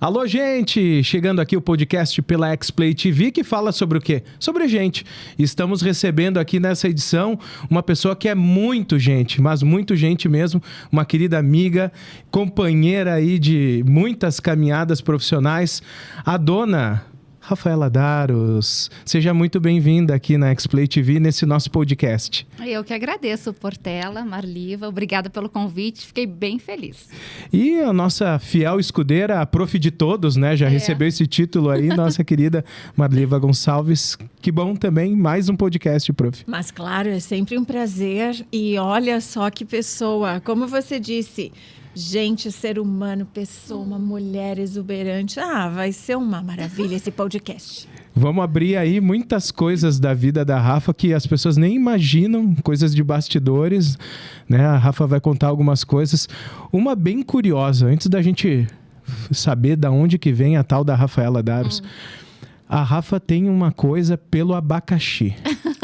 Alô, gente! Chegando aqui o podcast pela X-Play TV, que fala sobre o quê? Sobre gente. Estamos recebendo aqui nessa edição uma pessoa que é muito gente, mas muito gente mesmo, uma querida amiga, companheira aí de muitas caminhadas profissionais, a dona Rafaela Daros. Seja muito bem-vinda aqui na X-Play TV, nesse nosso podcast. Eu que agradeço, Portela, Marliva. Obrigada pelo convite, fiquei bem feliz. E a nossa fiel escudeira, a prof de todos, né? Já recebeu esse título aí, nossa querida Marliva Gonçalves. Que bom também, mais um podcast, prof. Mas claro, é sempre um prazer. E olha só que pessoa, como você disse... Gente, ser humano, pessoa, uma mulher exuberante. Vai ser uma maravilha esse podcast. Vamos abrir aí muitas coisas da vida da Rafa que as pessoas nem imaginam, coisas de bastidores, né? A Rafa vai contar algumas coisas. Uma bem curiosa, antes da gente saber de onde que vem a tal da Rafaela Daros. A Rafa tem uma coisa pelo abacaxi,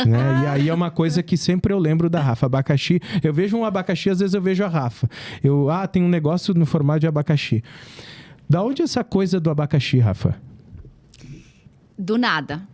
né? E aí é uma coisa que sempre eu lembro da Rafa. Abacaxi, eu vejo um abacaxi, às vezes eu vejo a Rafa. Tem um negócio no formato de abacaxi. Da onde é essa coisa do abacaxi, Rafa? Do nada.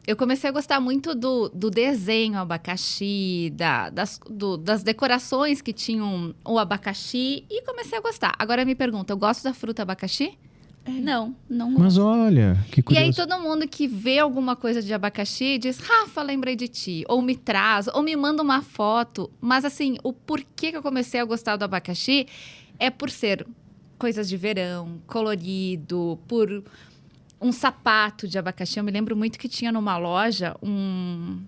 Eu comecei a gostar muito do desenho abacaxi, das decorações que tinham o abacaxi e comecei a gostar. Agora me pergunta, eu gosto da fruta abacaxi? Não gosto. Mas olha, que curioso. E aí todo mundo que vê alguma coisa de abacaxi diz, Rafa, lembrei de ti. Ou me traz, ou me manda uma foto. Mas assim, o porquê que eu comecei a gostar do abacaxi é por ser coisas de verão, colorido, por um sapato de abacaxi. Eu me lembro muito que tinha numa loja um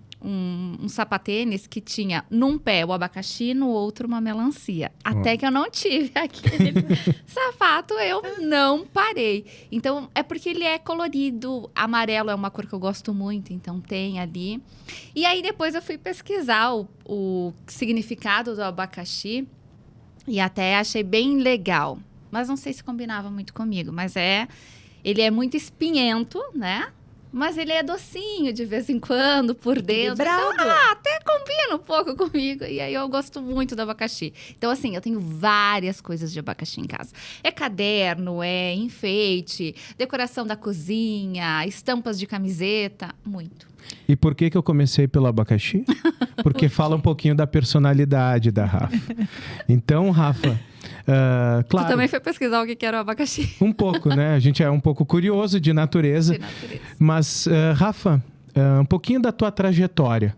sapatênis que tinha num pé o abacaxi, no outro uma melancia. Até que eu não tive aquele sapato, eu não parei. Então, é porque ele é colorido. Amarelo é uma cor que eu gosto muito, então tem ali. E aí, depois eu fui pesquisar o significado do abacaxi e até achei bem legal. Mas não sei se combinava muito comigo, mas ele é muito espinhento, né? Mas ele é docinho de vez em quando, por dentro. Então, até combina um pouco comigo. E aí eu gosto muito do abacaxi. Então, assim, eu tenho várias coisas de abacaxi em casa. É caderno, é enfeite, decoração da cozinha, estampas de camiseta, muito. E por que eu comecei pelo abacaxi? Porque fala um pouquinho da personalidade da Rafa. Então, Rafa... claro, tu também foi pesquisar o que era o abacaxi? Um pouco, né? A gente é um pouco curioso de natureza. Mas, Rafa, um pouquinho da tua trajetória.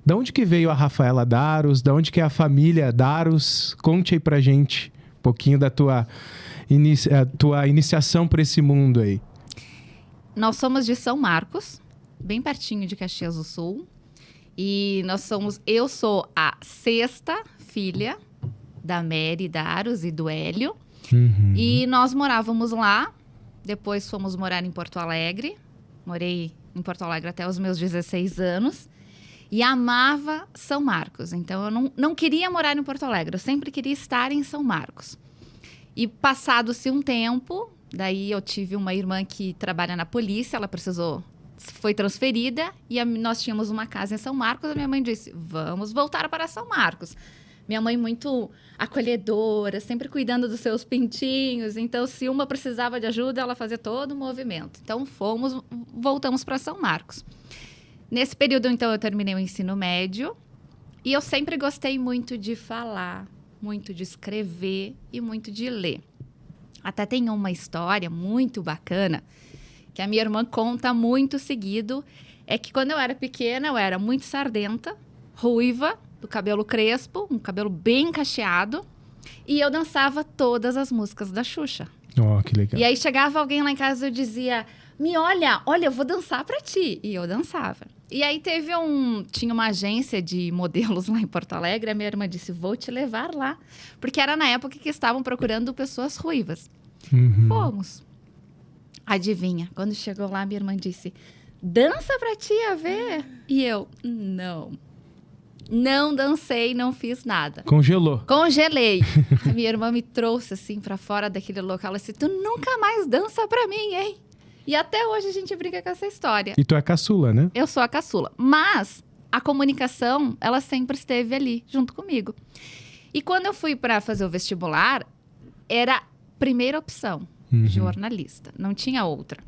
Da onde que veio a Rafaela Daros? Da onde que é a família Daros? Conte aí pra gente um pouquinho da tua iniciação para esse mundo aí. Nós somos de São Marcos, bem pertinho de Caxias do Sul. E eu sou a 6ª filha da Mary Daros e do Hélio. Uhum. E nós morávamos lá, depois fomos morar em Porto Alegre. Morei em Porto Alegre até os meus 16 anos. E amava São Marcos. Então, eu não queria morar em Porto Alegre, eu sempre queria estar em São Marcos. E passado-se um tempo, daí eu tive uma irmã que trabalha na polícia, ela foi transferida e nós tínhamos uma casa em São Marcos. A minha mãe disse, vamos voltar para São Marcos. Minha mãe muito acolhedora, sempre cuidando dos seus pintinhos. Então, se uma precisava de ajuda, ela fazia todo o movimento. Então, voltamos para São Marcos. Nesse período, então, eu terminei o ensino médio. E eu sempre gostei muito de falar, muito de escrever e muito de ler. Até tem uma história muito bacana que a minha irmã conta muito seguido. É que quando eu era pequena, eu era muito sardenta, ruiva, do cabelo crespo, um cabelo bem cacheado. E eu dançava todas as músicas da Xuxa. Oh, que legal. E aí chegava alguém lá em casa e eu dizia, olha, eu vou dançar pra ti. E eu dançava. E aí tinha uma agência de modelos lá em Porto Alegre. A minha irmã disse, vou te levar lá. Porque era na época que estavam procurando pessoas ruivas. Uhum. Fomos. Adivinha, quando chegou lá, minha irmã disse, dança pra tia ver. E eu, não dancei, não fiz nada. Congelei. A minha irmã me trouxe assim pra fora daquele local. Ela disse, tu nunca mais dança pra mim, hein? E até hoje a gente brinca com essa história. E tu é caçula, né? Eu sou a caçula. Mas a comunicação, ela sempre esteve ali, junto comigo. E quando eu fui pra fazer o vestibular, era primeira opção. Jornalista. Não tinha outra.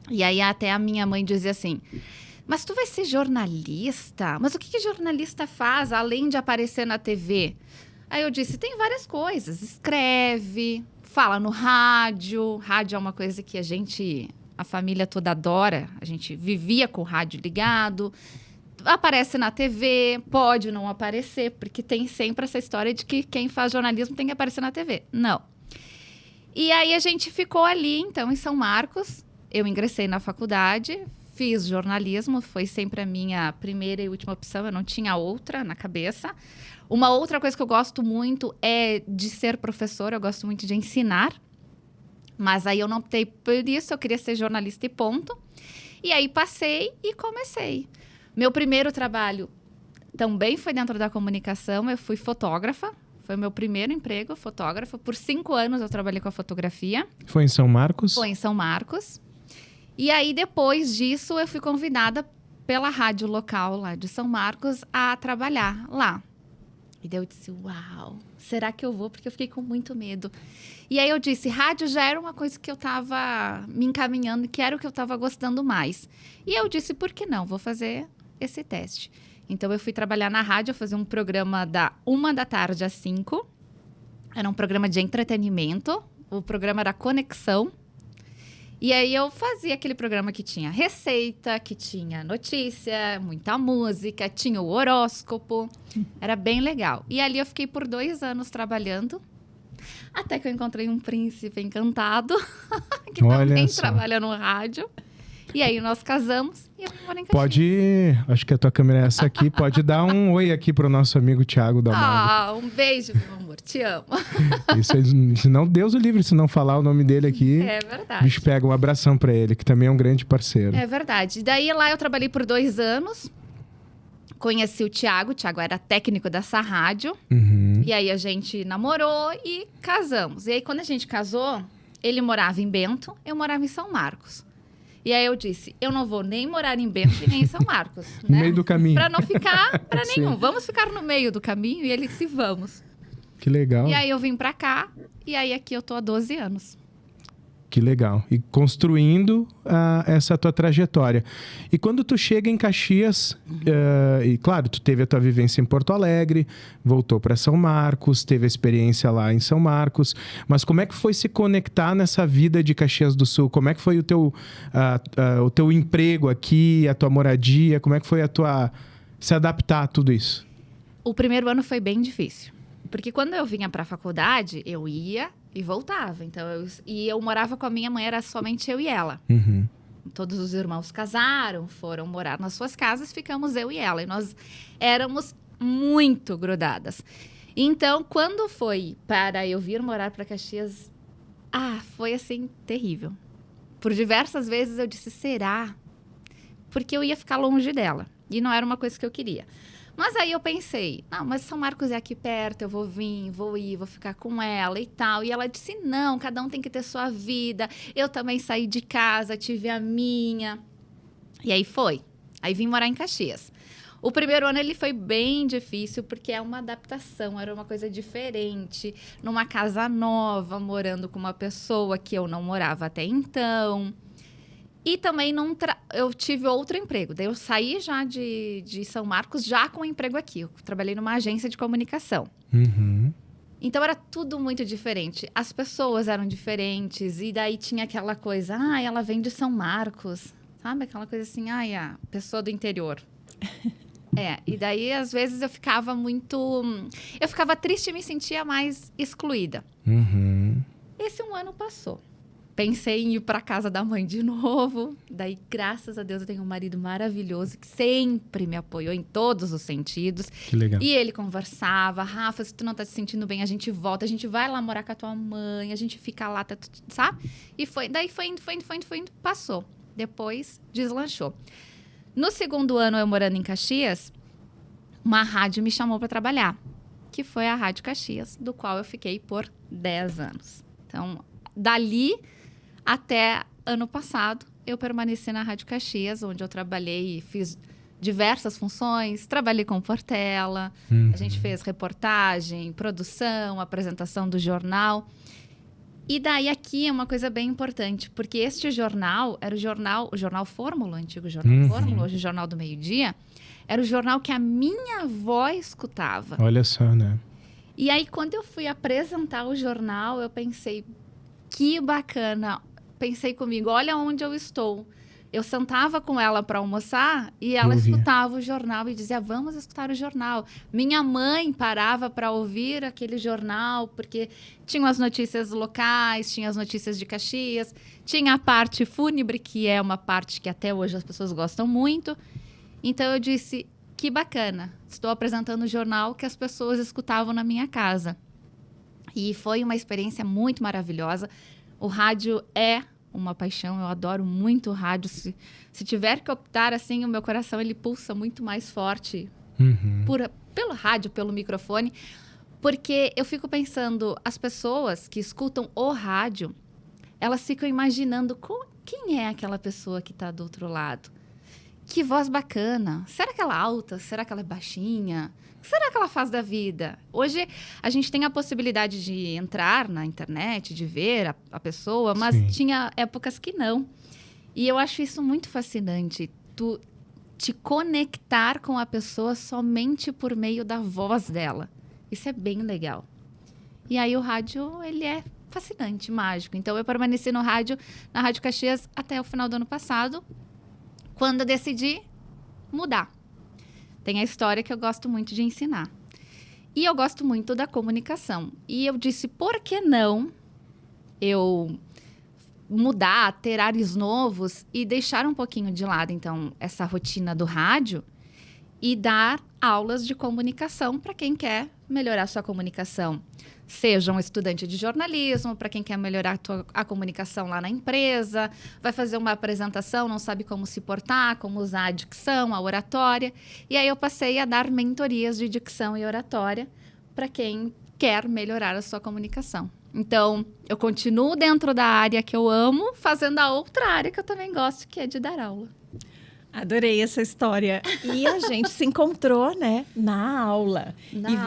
E aí até a minha mãe dizia assim, mas tu vai ser jornalista? Mas o que jornalista faz além de aparecer na TV? Aí eu disse, tem várias coisas. Escreve, fala no rádio. Rádio é uma coisa que a família toda adora. A gente vivia com o rádio ligado. Aparece na TV, pode não aparecer, porque tem sempre essa história de que quem faz jornalismo tem que aparecer na TV. Não. E aí a gente ficou ali, então, em São Marcos. Eu ingressei na faculdade, fiz jornalismo, foi sempre a minha primeira e última opção, eu não tinha outra na cabeça. Uma outra coisa que eu gosto muito é de ser professora, eu gosto muito de ensinar. Mas aí eu não optei por isso, eu queria ser jornalista e ponto. E aí passei e comecei. Meu primeiro trabalho também foi dentro da comunicação, eu fui fotógrafa. Foi o meu primeiro emprego, fotógrafa. Por 5 anos eu trabalhei com a fotografia. Foi em São Marcos? Foi em São Marcos. E aí, depois disso, eu fui convidada pela rádio local lá de São Marcos a trabalhar lá. E daí eu disse, uau, será que eu vou? Porque eu fiquei com muito medo. E aí eu disse, rádio já era uma coisa que eu estava me encaminhando, que era o que eu estava gostando mais. E eu disse, por que não? Vou fazer esse teste. Então, eu fui trabalhar na rádio, fazer um programa da 1 da tarde às 5. Era um programa de entretenimento. O programa era Conexão. E aí, eu fazia aquele programa que tinha receita, que tinha notícia, muita música, tinha o horóscopo. Era bem legal. E ali, eu fiquei por 2 anos trabalhando. Até que eu encontrei um príncipe encantado, que também trabalha no rádio. E aí, nós casamos e eu vim morar em Caxias. Acho que a tua câmera é essa aqui. Pode dar um oi aqui pro nosso amigo Thiago Dalmado. Um beijo, meu amor. Te amo. Se não, Deus o livre, se não falar o nome dele aqui. É verdade. Bicho, pega um abração pra ele, que também é um grande parceiro. É verdade. E daí, lá eu trabalhei por 2 anos. Conheci o Thiago. O Thiago era técnico dessa rádio. Uhum. E aí, a gente namorou e casamos. E aí, quando a gente casou, ele morava em Bento, eu morava em São Marcos. E aí eu disse, eu não vou nem morar em Bento e nem em São Marcos. No meio do caminho. Pra não ficar pra nenhum. Vamos ficar no meio do caminho e ele se vamos. Que legal. E aí eu vim pra cá e aí aqui eu tô há 12 anos. Que legal. E construindo essa tua trajetória. E quando tu chega em Caxias, e claro, tu teve a tua vivência em Porto Alegre, voltou para São Marcos, teve a experiência lá em São Marcos, mas como é que foi se conectar nessa vida de Caxias do Sul? Como é que foi o teu emprego aqui, a tua moradia? Como é que foi se adaptar a tudo isso? O primeiro ano foi bem difícil. Porque quando eu vinha pra faculdade, eu ia e voltava. Então, eu morava com a minha mãe, era somente eu e ela. Uhum. Todos os irmãos casaram, foram morar nas suas casas, ficamos eu e ela. E nós éramos muito grudadas. Então, quando foi para eu vir morar para Caxias, foi assim, terrível. Por diversas vezes eu disse, será? Porque eu ia ficar longe dela. E não era uma coisa que eu queria. Mas aí eu pensei, não, mas São Marcos é aqui perto, eu vou vir, vou ir, vou ficar com ela e tal. E ela disse, não, cada um tem que ter sua vida. Eu também saí de casa, tive a minha. E aí foi. Aí vim morar em Caxias. O primeiro ano ele foi bem difícil, porque é uma adaptação, era uma coisa diferente. Numa casa nova, morando com uma pessoa que eu não morava até então. E também eu tive outro emprego. Daí eu saí já de São Marcos já com um emprego aqui. Eu trabalhei numa agência de comunicação. Uhum. Então era tudo muito diferente. As pessoas eram diferentes. E daí tinha aquela coisa, ela vem de São Marcos. Sabe? Aquela coisa assim, a pessoa do interior. E daí às vezes eu ficava triste e me sentia mais excluída. Uhum. Esse 1 ano passou. Pensei em ir para casa da mãe de novo. Daí, graças a Deus, eu tenho um marido maravilhoso que sempre me apoiou em todos os sentidos. Que legal. E ele conversava, Rafa, se tu não tá se sentindo bem, a gente volta, a gente vai lá morar com a tua mãe, a gente fica lá, sabe? E daí foi indo, passou. Depois, deslanchou. No 2º ano, eu morando em Caxias, uma rádio me chamou para trabalhar, que foi a Rádio Caxias, do qual eu fiquei por 10 anos. Então, dali até ano passado, eu permaneci na Rádio Caxias, onde eu trabalhei e fiz diversas funções. Trabalhei com Portela, A gente fez reportagem, produção, apresentação do jornal. E daí aqui é uma coisa bem importante, porque este jornal era o Jornal Fórmula, o antigo Jornal Fórmula, hoje o Jornal do Meio-Dia, era o jornal que a minha avó escutava. Olha só, né? E aí, quando eu fui apresentar o jornal, eu pensei, que bacana. Pensei comigo, olha onde eu estou. Eu sentava com ela para almoçar e ela escutava o jornal e dizia, vamos escutar o jornal. Minha mãe parava para ouvir aquele jornal, porque tinha as notícias locais, tinha as notícias de Caxias, tinha a parte fúnebre, que é uma parte que até hoje as pessoas gostam muito. Então eu disse, que bacana, estou apresentando o jornal que as pessoas escutavam na minha casa. E foi uma experiência muito maravilhosa. O rádio é uma paixão, eu adoro muito o rádio. Se tiver que optar, assim, o meu coração ele pulsa muito mais forte pelo rádio, pelo microfone, porque eu fico pensando, as pessoas que escutam o rádio, elas ficam imaginando quem é aquela pessoa que está do outro lado. Que voz bacana. Será que ela é alta? Será que ela é baixinha? O que será que ela faz da vida? Hoje, a gente tem a possibilidade de entrar na internet, de ver a pessoa, mas tinha épocas que não. E eu acho isso muito fascinante. Tu te conectar com a pessoa somente por meio da voz dela. Isso é bem legal. E aí, o rádio, ele é fascinante, mágico. Então, eu permaneci na Rádio Caxias até o final do ano passado, quando eu decidi mudar. Tem a história que eu gosto muito de ensinar. E eu gosto muito da comunicação. E eu disse, por que não eu mudar, ter ares novos e deixar um pouquinho de lado, então, essa rotina do rádio e dar aulas de comunicação para quem quer melhorar sua comunicação. Seja um estudante de jornalismo, para quem quer melhorar a comunicação lá na empresa, vai fazer uma apresentação, não sabe como se portar, como usar a dicção, a oratória. E aí eu passei a dar mentorias de dicção e oratória para quem quer melhorar a sua comunicação. Então, eu continuo dentro da área que eu amo, fazendo a outra área que eu também gosto, que é de dar aula. Adorei essa história. E a gente se encontrou, né, na aula.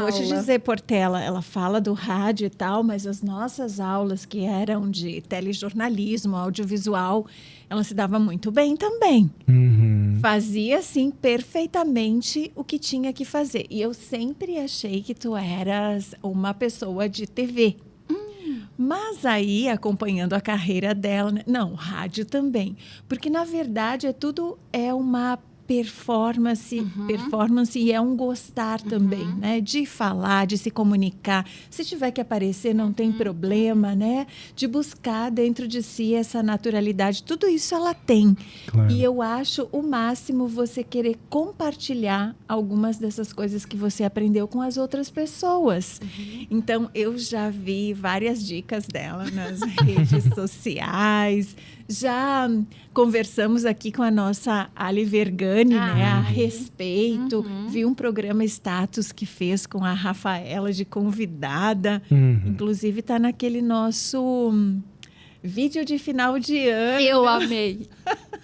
Vou te dizer, Portela, ela fala do rádio e tal, mas as nossas aulas, que eram de telejornalismo, audiovisual, ela se dava muito bem também. Fazia, assim, perfeitamente o que tinha que fazer. E eu sempre achei que tu eras uma pessoa de TV. Mas aí, acompanhando a carreira dela, né? Não, rádio também. Porque, na verdade, tudo é uma performance e é um gostar também, né? De falar, de se comunicar. Se tiver que aparecer, não tem problema, né? De buscar dentro de si essa naturalidade. Tudo isso ela tem. Claro. E eu acho o máximo você querer compartilhar algumas dessas coisas que você aprendeu com as outras pessoas. Então, eu já vi várias dicas dela nas redes sociais. Já conversamos aqui com a nossa Ali Vergani, né, a respeito. Vi um programa Status que fez com a Rafaela de convidada. Inclusive, está naquele nosso vídeo de final de ano. Eu amei.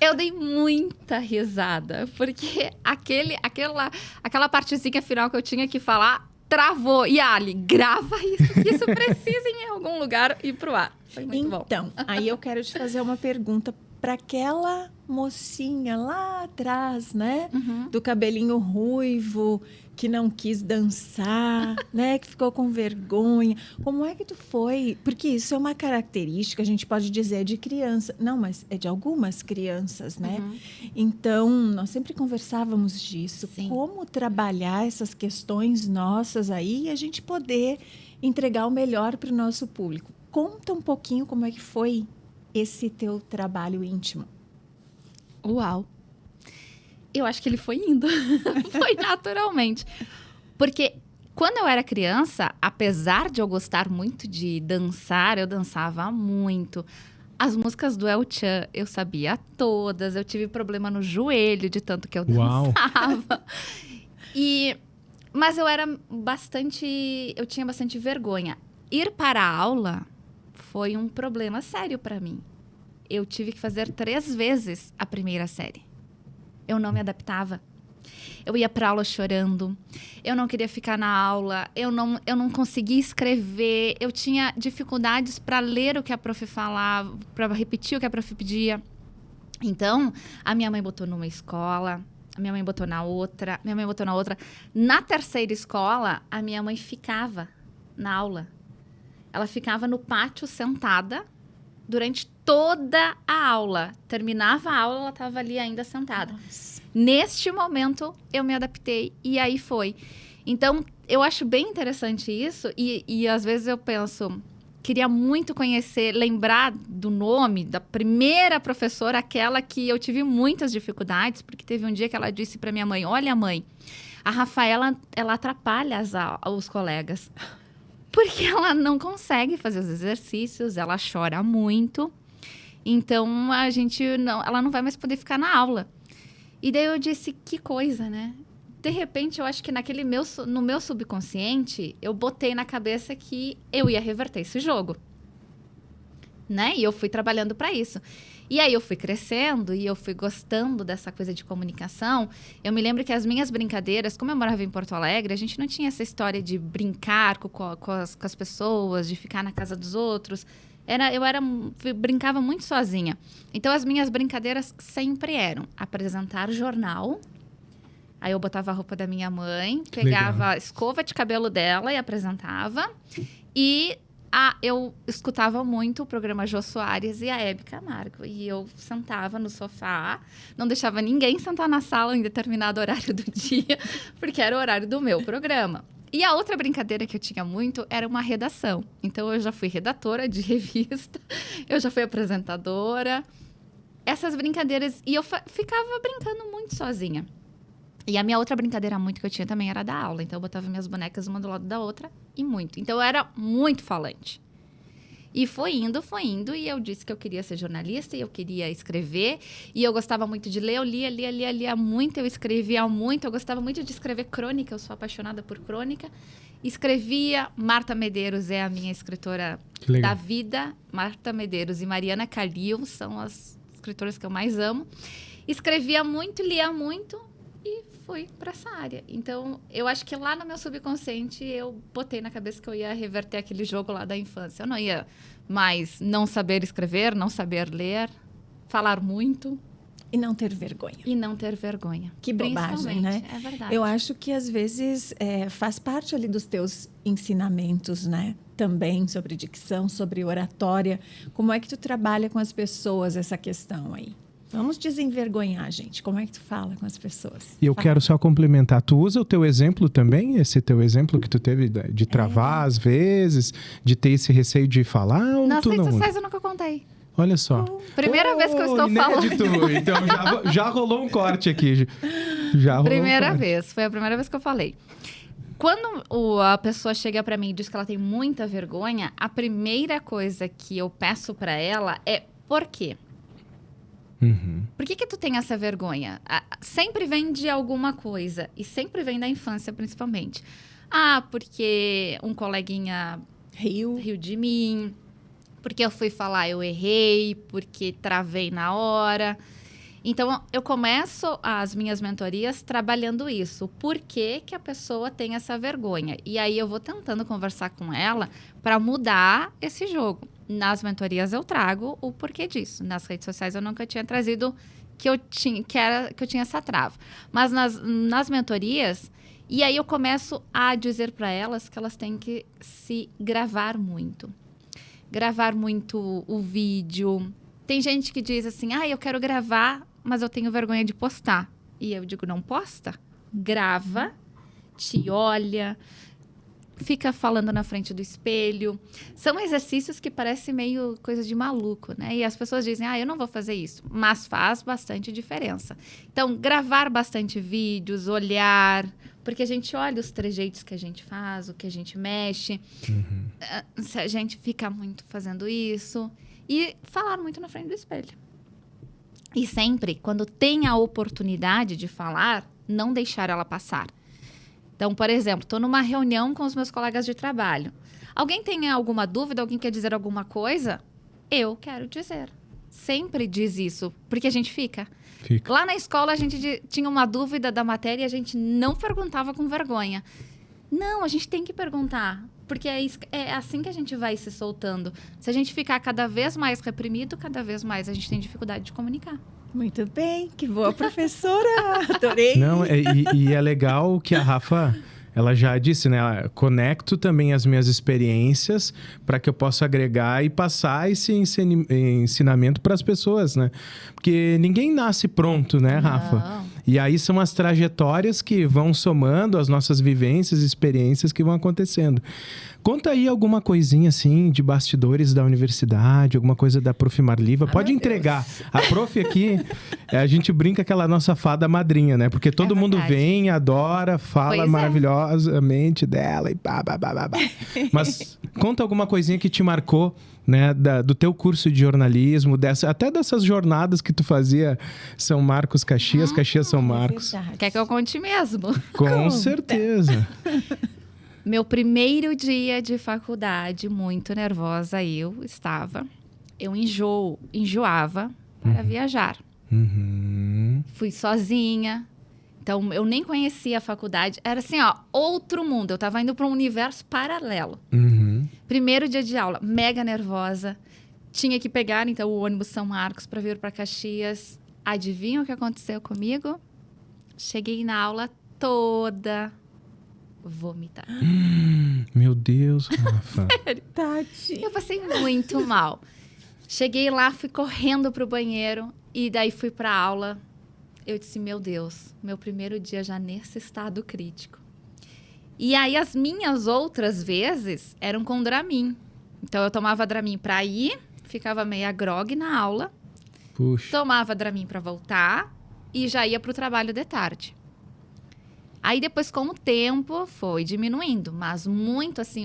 Eu dei muita risada, porque aquela partezinha final que eu tinha que falar travou. E Ali, grava isso, que isso precisa em algum lugar ir pro ar. Foi muito bom. Então, aí eu quero te fazer uma pergunta para aquela mocinha lá atrás, né? Do cabelinho ruivo, que não quis dançar, né? Que ficou com vergonha. Como é que tu foi? Porque isso é uma característica, a gente pode dizer, de criança. Não, mas é de algumas crianças, né? Então, nós sempre conversávamos disso. Sim. Como trabalhar essas questões nossas aí e a gente poder entregar o melhor para o nosso público. Conta um pouquinho como é que foi esse teu trabalho íntimo. Uau! Eu acho que ele foi indo. Foi naturalmente. Porque quando eu era criança, apesar de eu gostar muito de dançar, eu dançava muito. As músicas do El Chan, eu sabia todas. Eu tive problema no joelho de tanto que eu dançava. Mas eu tinha bastante vergonha. Ir para a aula foi um problema sério para mim. Eu tive que fazer 3 vezes a primeira série. Eu não me adaptava. Eu ia para aula chorando, eu não queria ficar na aula, eu não conseguia escrever, eu tinha dificuldades para ler o que a prof falava, para repetir o que a prof pedia. Então, a minha mãe botou numa escola, a minha mãe botou na outra, minha mãe botou na outra. Na terceira escola, a minha mãe ficava na aula. Ela ficava no pátio sentada durante toda a aula. Terminava a aula, ela estava ali ainda sentada. Nossa. Neste momento, eu me adaptei e aí foi. Então, eu acho bem interessante isso e às vezes eu penso, queria muito conhecer, lembrar do nome da primeira professora, aquela que eu tive muitas dificuldades, porque teve um dia que ela disse para minha mãe, olha mãe, a Rafaela, ela atrapalha os colegas, porque ela não consegue fazer os exercícios, ela chora muito, então ela não vai mais poder ficar na aula. E daí eu disse, que coisa, né? De repente, eu acho que no meu subconsciente, eu botei na cabeça que eu ia reverter esse jogo. Né? E eu fui trabalhando para isso. E aí eu fui crescendo e eu fui gostando dessa coisa de comunicação. Eu me lembro que as minhas brincadeiras, como eu morava em Porto Alegre, a gente não tinha essa história de brincar com as pessoas, de ficar na casa dos outros. Eu brincava muito sozinha. Então, as minhas brincadeiras sempre eram apresentar jornal. Aí eu botava a roupa da minha mãe, pegava a escova de cabelo dela e apresentava. E eu escutava muito o programa Jô Soares e a Hebe Camargo. E eu sentava no sofá, não deixava ninguém sentar na sala em determinado horário do dia, porque era o horário do meu programa. E a outra brincadeira que eu tinha muito era uma redação. Então, eu já fui redatora de revista, eu já fui apresentadora. Essas brincadeiras... E eu ficava brincando muito sozinha. E a minha outra brincadeira muito que eu tinha também era da aula. Então, eu botava minhas bonecas uma do lado da outra e muito. Então, eu era muito falante. E foi indo, e eu disse que eu queria ser jornalista, e eu queria escrever, e eu gostava muito de ler, eu lia muito, eu escrevia muito, eu gostava muito de escrever crônica, eu sou apaixonada por crônica. Escrevia, Marta Medeiros é a minha escritora da vida, Marta Medeiros e Mariana Calil são as escritoras que eu mais amo. Escrevia muito, lia muito, e fui para essa área. Então, eu acho que lá no meu subconsciente, eu botei na cabeça que eu ia reverter aquele jogo lá da infância. Eu não ia mais não saber escrever, não saber ler, falar muito. E não ter vergonha. Que bobagem, né? É verdade. Eu acho que, às vezes, faz parte ali dos teus ensinamentos, né? Também sobre dicção, sobre oratória. Como é que tu trabalha com as pessoas essa questão aí? Vamos desenvergonhar, gente. Como é que tu fala com as pessoas? E eu quero só complementar. Tu usa o teu exemplo também? Esse teu exemplo que tu teve de travar às vezes, de ter esse receio de falar? Ou Nas tu redes não? sociais eu nunca contei. Olha só. Primeira vez que eu estou inédito. falando. Então já rolou um corte aqui. Primeira vez. Foi a primeira vez que eu falei. Quando a pessoa chega pra mim e diz que ela tem muita vergonha, a primeira coisa que eu peço pra ela é por quê? Uhum. Por que tu tem essa vergonha? Sempre vem de alguma coisa. E sempre vem da infância, principalmente. Porque um coleguinha riu de mim. Porque eu fui falar, eu errei. Porque travei na hora. Então, eu começo as minhas mentorias trabalhando isso. Por que a pessoa tem essa vergonha? E aí, eu vou tentando conversar com ela para mudar esse jogo. Nas mentorias eu trago o porquê disso. Nas redes sociais eu nunca tinha trazido que eu tinha essa trava. Mas nas mentorias, e aí eu começo a dizer para elas que elas têm que se gravar muito. Gravar muito o vídeo. Tem gente que diz assim, eu quero gravar, mas eu tenho vergonha de postar. E eu digo, não posta. Grava, te olha, fica falando na frente do espelho. São exercícios que parecem meio coisa de maluco, né? E as pessoas dizem, eu não vou fazer isso. Mas faz bastante diferença. Então, gravar bastante vídeos, olhar, porque a gente olha os trejeitos que a gente faz, o que a gente mexe. Uhum. Se a gente fica muito fazendo isso. E falar muito na frente do espelho. E sempre, quando tem a oportunidade de falar, não deixar ela passar. Então, por exemplo, estou numa reunião com os meus colegas de trabalho. Alguém tem alguma dúvida? Alguém quer dizer alguma coisa? Eu quero dizer. sempre diz isso, porque a gente fica. Fica. Lá na escola, a gente tinha uma dúvida da matéria e a gente não perguntava com vergonha. Não, a gente tem que perguntar, porque é assim que a gente vai se soltando. Se a gente ficar cada vez mais reprimido, cada vez mais a gente tem dificuldade de comunicar. Muito bem, que boa professora, adorei. Não, e é legal que a Rafa, ela já disse, né? Conecto também as minhas experiências para que eu possa agregar e passar esse ensinamento para as pessoas, né? Porque ninguém nasce pronto, né, Rafa? Não. E aí são as trajetórias que vão somando as nossas vivências e experiências que vão acontecendo. Conta aí alguma coisinha, assim, de bastidores da universidade, alguma coisa da Prof. Marliva. Pode entregar. A Prof aqui, a gente brinca que ela é a nossa fada madrinha, né? Porque todo mundo verdade. vem, adora, fala Pois é. maravilhosamente dela e pá. Mas conta alguma coisinha que te marcou, né? Do teu curso de jornalismo, até dessas jornadas que tu fazia São Marcos, Caxias, Caxias, São Marcos. Verdade. Quer que eu conte mesmo? Com certeza. Meu primeiro dia de faculdade, muito nervosa eu estava. Eu enjoava para viajar. Uhum. Fui sozinha. Então, eu nem conhecia a faculdade. Era assim, ó, outro mundo. Eu estava indo para um universo paralelo. Uhum. Primeiro dia de aula, mega nervosa. Tinha que pegar, então, o ônibus São Marcos para vir para Caxias. Adivinha o que aconteceu comigo? Cheguei na aula toda vomitar. Meu Deus, Rafa. Tadinha. Eu passei muito mal. Cheguei lá, fui correndo pro banheiro e daí fui pra aula. Eu disse, meu Deus, meu primeiro dia já nesse estado crítico. E aí as minhas outras vezes eram com Dramin. Então eu tomava Dramin pra ir, ficava meia grogue na aula, Puxa. tomava Dramin pra voltar e já ia pro trabalho de tarde. Aí depois, com o tempo, foi diminuindo. Mas muito, assim,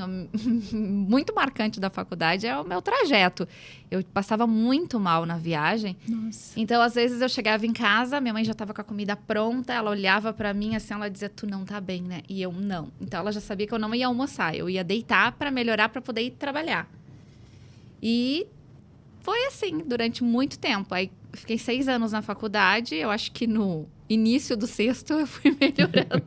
muito marcante da faculdade é o meu trajeto. Eu passava muito mal na viagem. Nossa. Então, às vezes, eu chegava em casa, minha mãe já estava com a comida pronta, ela olhava pra mim, assim, ela dizia, tu não tá bem, né? E eu, não. Então, ela já sabia que eu não ia almoçar. Eu ia deitar pra melhorar, pra poder ir trabalhar. E foi assim, durante muito tempo. Aí, fiquei 6 anos na faculdade. Eu acho que no início do 6º eu fui melhorando.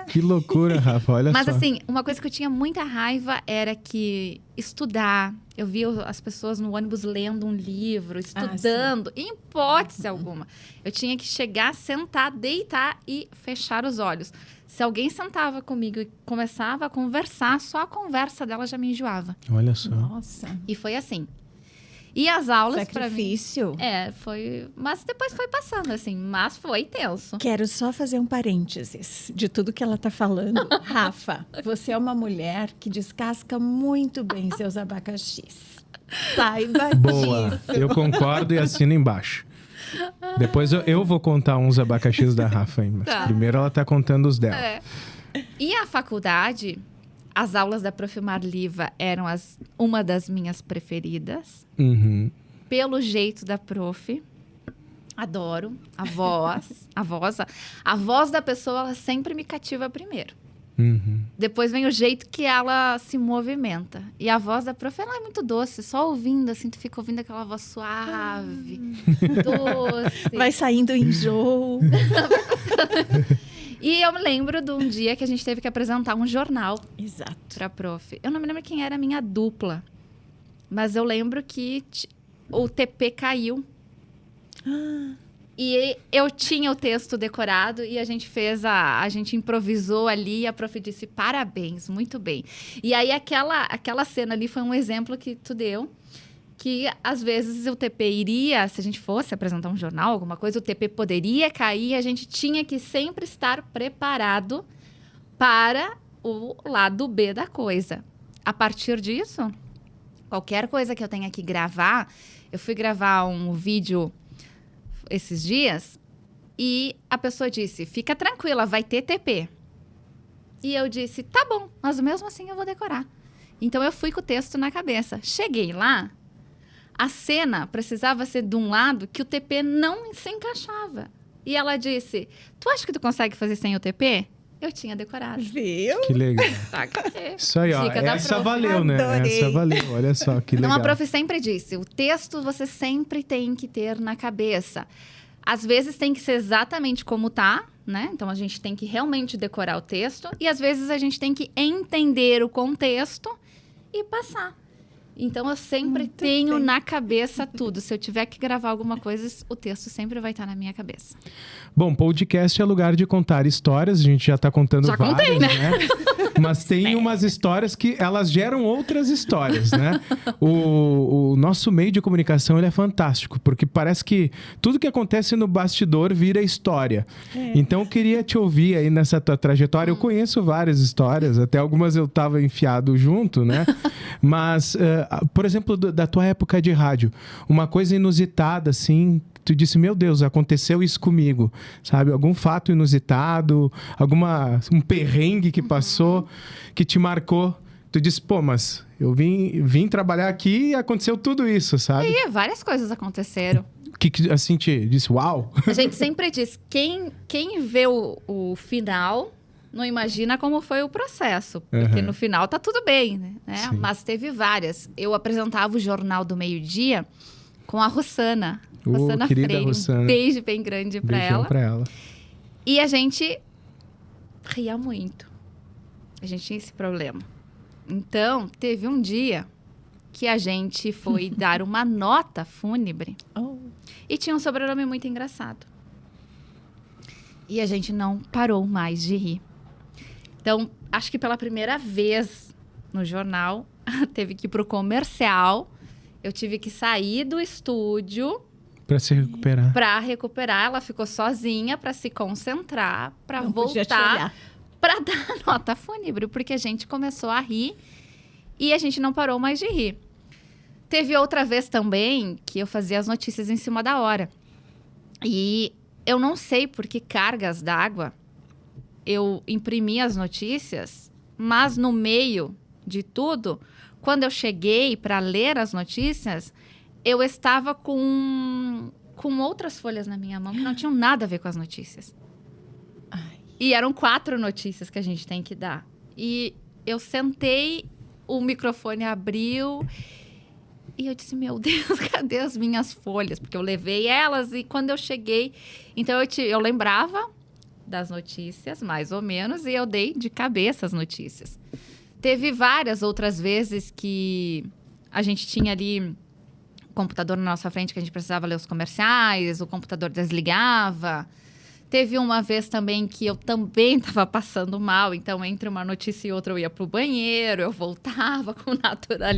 Que loucura, Rafa, olha Mas só. assim, uma coisa que eu tinha muita raiva era que estudar, eu via as pessoas no ônibus lendo um livro, estudando, em hipótese alguma. Eu tinha que chegar, sentar, deitar e fechar os olhos. Se alguém sentava comigo e começava a conversar, só a conversa dela já me enjoava. Olha só. Nossa. E foi assim. E as aulas para mim... Sacrifício. foi... Mas depois foi passando, assim. Mas foi tenso. Quero só fazer um parênteses de tudo que ela está falando. Rafa, você é uma mulher que descasca muito bem seus abacaxis. Saiba Boa. disso. Eu concordo e assino embaixo. Depois eu vou contar uns abacaxis da Rafa aí. Mas Tá. primeiro ela tá contando os dela. É. E a faculdade, as aulas da Prof. Marliva eram uma das minhas preferidas. Uhum. Pelo jeito da prof. Adoro. A voz da pessoa, ela sempre me cativa primeiro. Uhum. Depois vem o jeito que ela se movimenta. E a voz da prof, ela é muito doce. Só ouvindo, assim, tu fica ouvindo aquela voz suave, doce. Vai saindo enjoo. E eu me lembro de um dia que a gente teve que apresentar um jornal Exato. pra prof. Eu não me lembro quem era a minha dupla. Mas eu lembro que o TP caiu. E eu tinha o texto decorado e a gente fez a gente improvisou ali e a prof disse, parabéns, muito bem. E aí aquela cena ali foi um exemplo que tu deu, que às vezes o TP iria, se a gente fosse apresentar um jornal, alguma coisa, o TP poderia cair e a gente tinha que sempre estar preparado para o lado B da coisa. A partir disso, qualquer coisa que eu tenha que gravar, eu fui gravar um vídeo esses dias e a pessoa disse, fica tranquila, vai ter TP. E eu disse, tá bom, mas mesmo assim eu vou decorar. Então eu fui com o texto na cabeça. Cheguei lá, a cena precisava ser de um lado que o TP não se encaixava. E ela disse, tu acha que tu consegue fazer sem o TP? eu tinha decorado. Viu? Que legal. Tá aqui. Isso aí, ó. Dica da Essa prof. valeu, né? Adorei. Essa valeu. Olha só, que Então, legal. a prof sempre disse, o texto você sempre tem que ter na cabeça. Às vezes tem que ser exatamente como tá, né? Então, a gente tem que realmente decorar o texto. E, às vezes, a gente tem que entender o contexto e passar. Então, eu sempre Muito tenho bem. na cabeça tudo. Se eu tiver que gravar alguma coisa, o texto sempre vai estar na minha cabeça. Bom, podcast é lugar de contar histórias. A gente já tá contando Já várias, contei, né? Mas tem umas histórias que elas geram outras histórias, né? O nosso meio de comunicação, ele é fantástico, porque parece que tudo que acontece no bastidor vira história. Então, eu queria te ouvir aí nessa tua trajetória. Eu conheço várias histórias, até algumas eu tava enfiado junto, né? Mas, por exemplo, da tua época de rádio, uma coisa inusitada, assim, tu disse, meu Deus, aconteceu isso comigo, sabe? Algum fato inusitado, um perrengue que passou, que te marcou. Tu disse, pô, mas eu vim trabalhar aqui e aconteceu tudo isso, sabe? E várias coisas aconteceram. Que assim, te disse, uau! A gente sempre diz, quem vê o final não imagina como foi o processo. Porque Uhum. no final tá tudo bem, né? Sim. Mas teve várias. Eu apresentava o Jornal do Meio-Dia com a Rossana. Ô, Rossana querida Freire. Rossana. Um beijo bem grande pra Beijão ela. pra ela. E a gente ria muito. A gente tinha esse problema. Então, teve um dia que a gente foi dar uma nota fúnebre Oh. e tinha um sobrenome muito engraçado. E a gente não parou mais de rir. Então, acho que pela primeira vez no jornal, teve que ir pro comercial. Eu tive que sair do estúdio Pra se recuperar. para recuperar. Ela ficou sozinha para se concentrar, para Não podia te voltar olhar. para dar a nota fúnebre, porque a gente começou a rir e a gente não parou mais de rir. Teve outra vez também que eu fazia as notícias em cima da hora. E eu não sei por que cargas d'água eu imprimi as notícias, mas no meio de tudo, quando eu cheguei para ler as notícias, eu estava com outras folhas na minha mão que não tinham nada a ver com as notícias. Ai. E eram 4 notícias que a gente tem que dar. E eu sentei, o microfone abriu e eu disse, meu Deus, cadê as minhas folhas? Porque eu levei elas e quando eu cheguei... Então, eu lembrava das notícias, mais ou menos, e eu dei de cabeça as notícias. Teve várias outras vezes que a gente tinha ali o computador na nossa frente que a gente precisava ler os comerciais, o computador desligava. Teve uma vez também que eu também estava passando mal, então entre uma notícia e outra eu ia pro banheiro, eu voltava com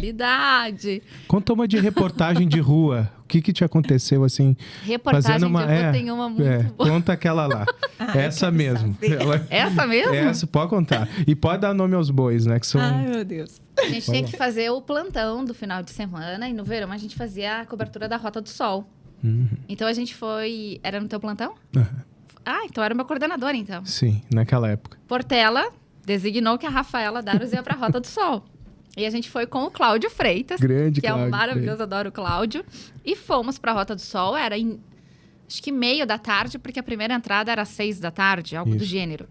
naturalidade. Conta uma de reportagem de rua. O que te aconteceu, assim? Reportagem Fazendo uma- de rua é, tem uma muito boa. Conta aquela lá. Essa quero mesmo. saber. Essa mesmo? Essa, pode contar. E pode dar nome aos bois, né? Que são... Ai, meu Deus. A gente tinha que fazer o plantão do final de semana e no verão a gente fazia a cobertura da Rota do Sol. Uhum. Então a gente foi... Era no teu plantão? Aham. Ah, então era o meu coordenador, então. Sim, naquela época. Portela designou que a Rafaela Daros ia pra Rota do Sol. E a gente foi com o Cláudio Freitas, Grande que é um Cláudio maravilhoso, adoro o Cláudio. E fomos pra Rota do Sol, era acho que meio da tarde, porque a primeira entrada era às 6 da tarde, algo do Isso. gênero.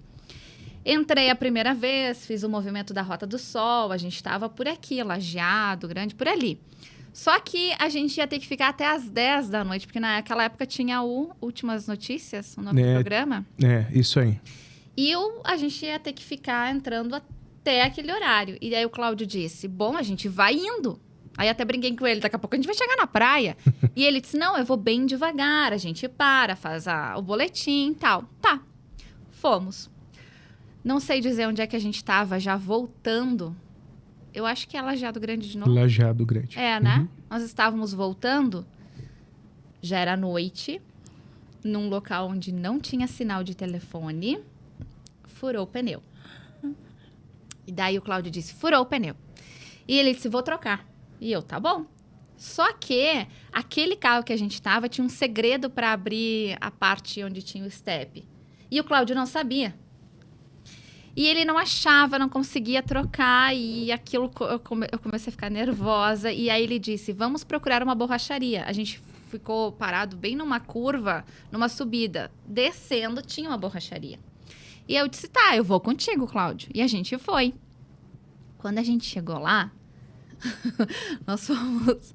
Entrei a primeira vez, fiz o movimento da Rota do Sol, a gente estava por aqui, Lajeado, Grande, por ali. Só que a gente ia ter que ficar até às 10 da noite, porque naquela época tinha o Últimas Notícias, o nome do programa. É, isso aí. E a gente ia ter que ficar entrando até aquele horário. E aí o Cláudio disse, bom, a gente vai indo. Aí até brinquei com ele, daqui a pouco a gente vai chegar na praia. E ele disse, não, eu vou bem devagar, a gente para, faz o boletim e tal. Tá, fomos. Não sei dizer onde é que a gente estava, já voltando. Eu acho que é Lajeado Grande de novo. Lajeado Grande. É, né? Uhum. Nós estávamos voltando, já era noite, num local onde não tinha sinal de telefone, furou o pneu. E daí o Cláudio disse, furou o pneu. E ele disse, vou trocar. E eu, tá bom. Só que aquele carro que a gente estava tinha um segredo para abrir a parte onde tinha o step. E o Cláudio não sabia. E ele não achava, não conseguia trocar, e aquilo eu comecei a ficar nervosa. E aí ele disse, vamos procurar uma borracharia. A gente ficou parado bem numa curva, numa subida. Descendo, tinha uma borracharia. E eu disse, tá, eu vou contigo, Cláudio. E a gente foi. Quando a gente chegou lá, nós fomos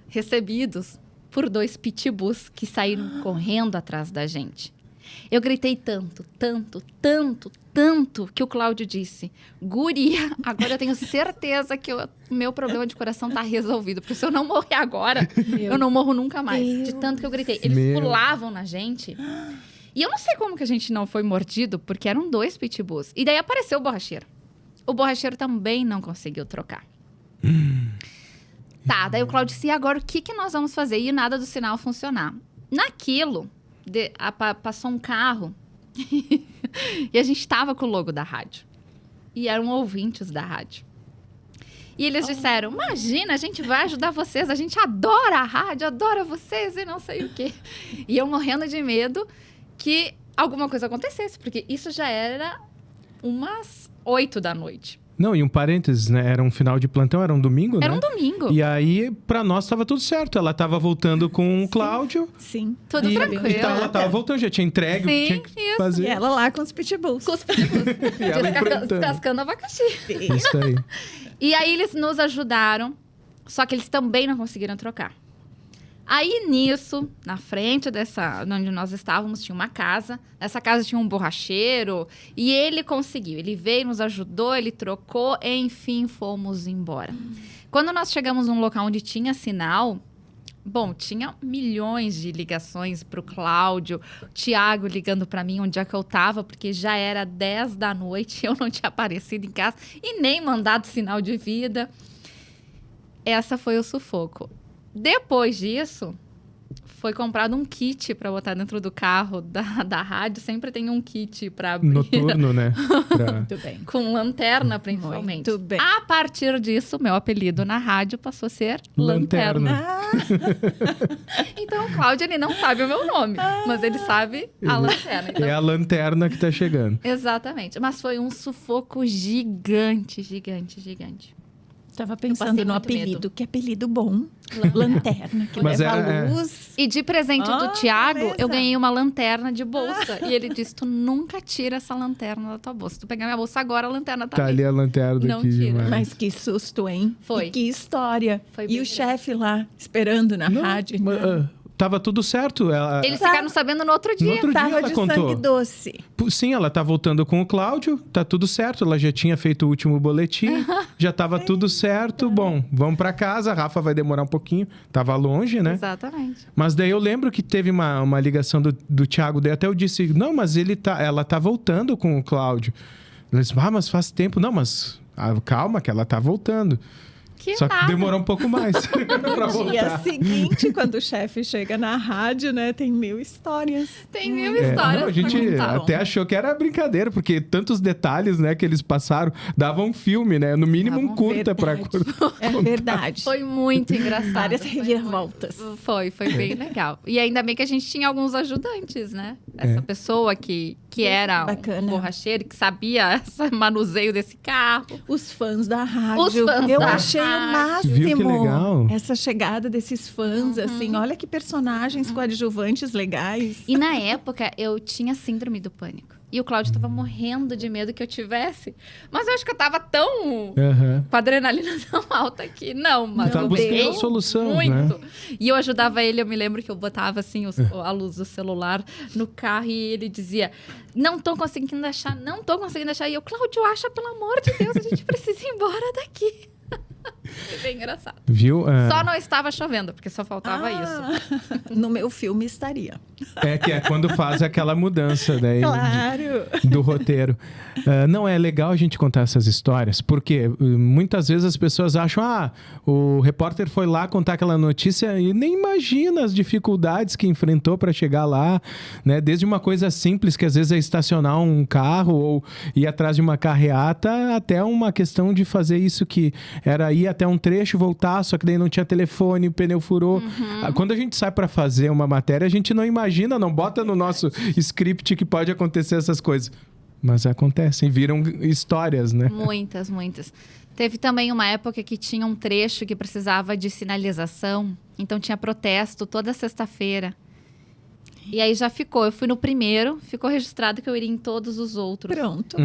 recebidos por 2 pitbulls que saíram correndo atrás da gente. Eu gritei tanto, que o Cláudio disse, guria, agora eu tenho certeza que o meu problema de coração tá resolvido. Porque se eu não morrer agora, eu não morro nunca mais. De tanto que eu gritei. Eles pulavam na gente. E eu não sei como que a gente não foi mordido, porque eram 2 pitbulls. E daí apareceu o borracheiro. O borracheiro também não conseguiu trocar. Tá, daí o Cláudio disse, e agora o que nós vamos fazer? E nada do sinal funcionar. Naquilo, passou um carro e a gente estava com o logo da rádio. E eram ouvintes da rádio. E eles disseram, imagina, a gente vai ajudar vocês, a gente adora a rádio, adora vocês e não sei o quê. E eu morrendo de medo que alguma coisa acontecesse, porque isso já era umas 8 da noite. Não, e um parênteses, né? Era um final de plantão, era um domingo, Era né? um domingo. E aí, pra nós, tava tudo certo. Ela tava voltando com o Cláudio. Sim. Tudo tranquilo. Ela tava voltando, já tinha entregue o que tinha que isso. fazer. E ela lá com os pitbulls. Com os pitbulls. E ela enfrentando. Descascando abacaxi. Isso aí. E aí eles nos ajudaram, só que eles também não conseguiram trocar. Aí nisso, na frente onde nós estávamos, tinha uma casa. Nessa casa tinha um borracheiro e ele conseguiu. Ele veio, nos ajudou, ele trocou, enfim, fomos embora. Quando nós chegamos num local onde tinha sinal, bom, tinha milhões de ligações para o Cláudio, o Tiago ligando para mim onde é que eu estava, porque já era 10 da noite, eu não tinha aparecido em casa e nem mandado sinal de vida. Essa foi o sufoco. Depois disso, foi comprado um kit para botar dentro do carro da rádio. Sempre tem um kit para abrir. Noturno, né? Muito bem. Com lanterna, principalmente. Muito bem. A partir disso, meu apelido na rádio passou a ser Lanterna. Então, o Cláudio, ele não sabe o meu nome, mas ele sabe a lanterna. Então, É a lanterna que tá chegando. exatamente. Mas foi um sufoco gigante. Tava passei pensando no muito apelido. medo. Que apelido bom. Lanterna, que Mas leva é- luz. E de presente do Ah, Tiago, beleza. eu ganhei uma lanterna de bolsa. E ele disse, tu nunca tira essa lanterna da tua bolsa. Se tu pegar minha bolsa agora, a lanterna tá Tá ali ali. a lanterna Não aqui tira. demais. Mas que susto, hein? Foi. E que história. Foi E bem o grande. chefe lá, esperando na Não, rádio. mas, tava tudo certo. Eles ficaram sabendo no outro dia. No outro dia Tava ela de contou. sangue doce. Sim, ela tá voltando com o Cláudio, tá tudo certo. Ela já tinha feito o último boletim, já tava tudo certo. Bom, vamos pra casa, a Rafa vai demorar um pouquinho. Tava longe, né? Exatamente. Mas daí eu lembro que teve uma ligação do Thiago, daí até eu disse, não, mas ela tá voltando com o Cláudio. Ele disse, mas faz tempo. Não, mas calma que ela tá voltando. Que Só que nada. demorou um pouco mais pra No dia voltar. seguinte, quando o chefe chega na rádio, né? Tem 1000 histórias. Tem 1000 É, histórias não, a gente pra contar. até achou que era brincadeira, porque tantos detalhes, né, que eles passaram, davam um filme, né? No mínimo um Davam curta pra verdade. É verdade. Foi muito engraçado. Várias Foi reviravoltas. Foi bem legal. E ainda bem que a gente tinha alguns ajudantes, né? Essa pessoa que era Bacana. um borracheiro, que sabia esse manuseio desse carro. Os fãs da rádio. Os fãs Eu da achei o rádio. máximo. Viu que legal? Essa chegada desses fãs, assim. Olha que personagens coadjuvantes legais. E na época, eu tinha síndrome do pânico. E o Cláudio tava morrendo de medo que eu tivesse. Mas eu acho que eu tava tão... Aham. com a adrenalina tão alta que não, mas Tá eu buscando dei a solução, muito. né? E eu ajudava ele, eu me lembro que eu botava assim a luz do celular no carro e ele dizia: não tô conseguindo achar. E eu, Cláudio, acha, pelo amor de Deus, a gente precisa ir embora daqui. Foi bem engraçado. Viu? Só não estava chovendo, porque só faltava isso. No meu filme estaria. Que é quando faz aquela mudança daí Claro. do roteiro. Não, é legal a gente contar essas histórias, porque muitas vezes as pessoas acham, o repórter foi lá contar aquela notícia e nem imagina as dificuldades que enfrentou para chegar lá, né? Desde uma coisa simples, que às vezes é estacionar um carro ou ir atrás de uma carreata, até uma questão de fazer isso que era ir até um trecho e voltar, só que daí não tinha telefone, o pneu furou. Quando a gente sai para fazer uma matéria, a gente não imagina, não bota no nosso script que pode acontecer essas coisas. Mas acontecem, viram histórias, né? Muitas. Teve também uma época que tinha um trecho que precisava de sinalização. Então tinha protesto toda sexta-feira. E aí já ficou. Eu fui no primeiro, ficou registrado que eu iria em todos os outros. Pronto.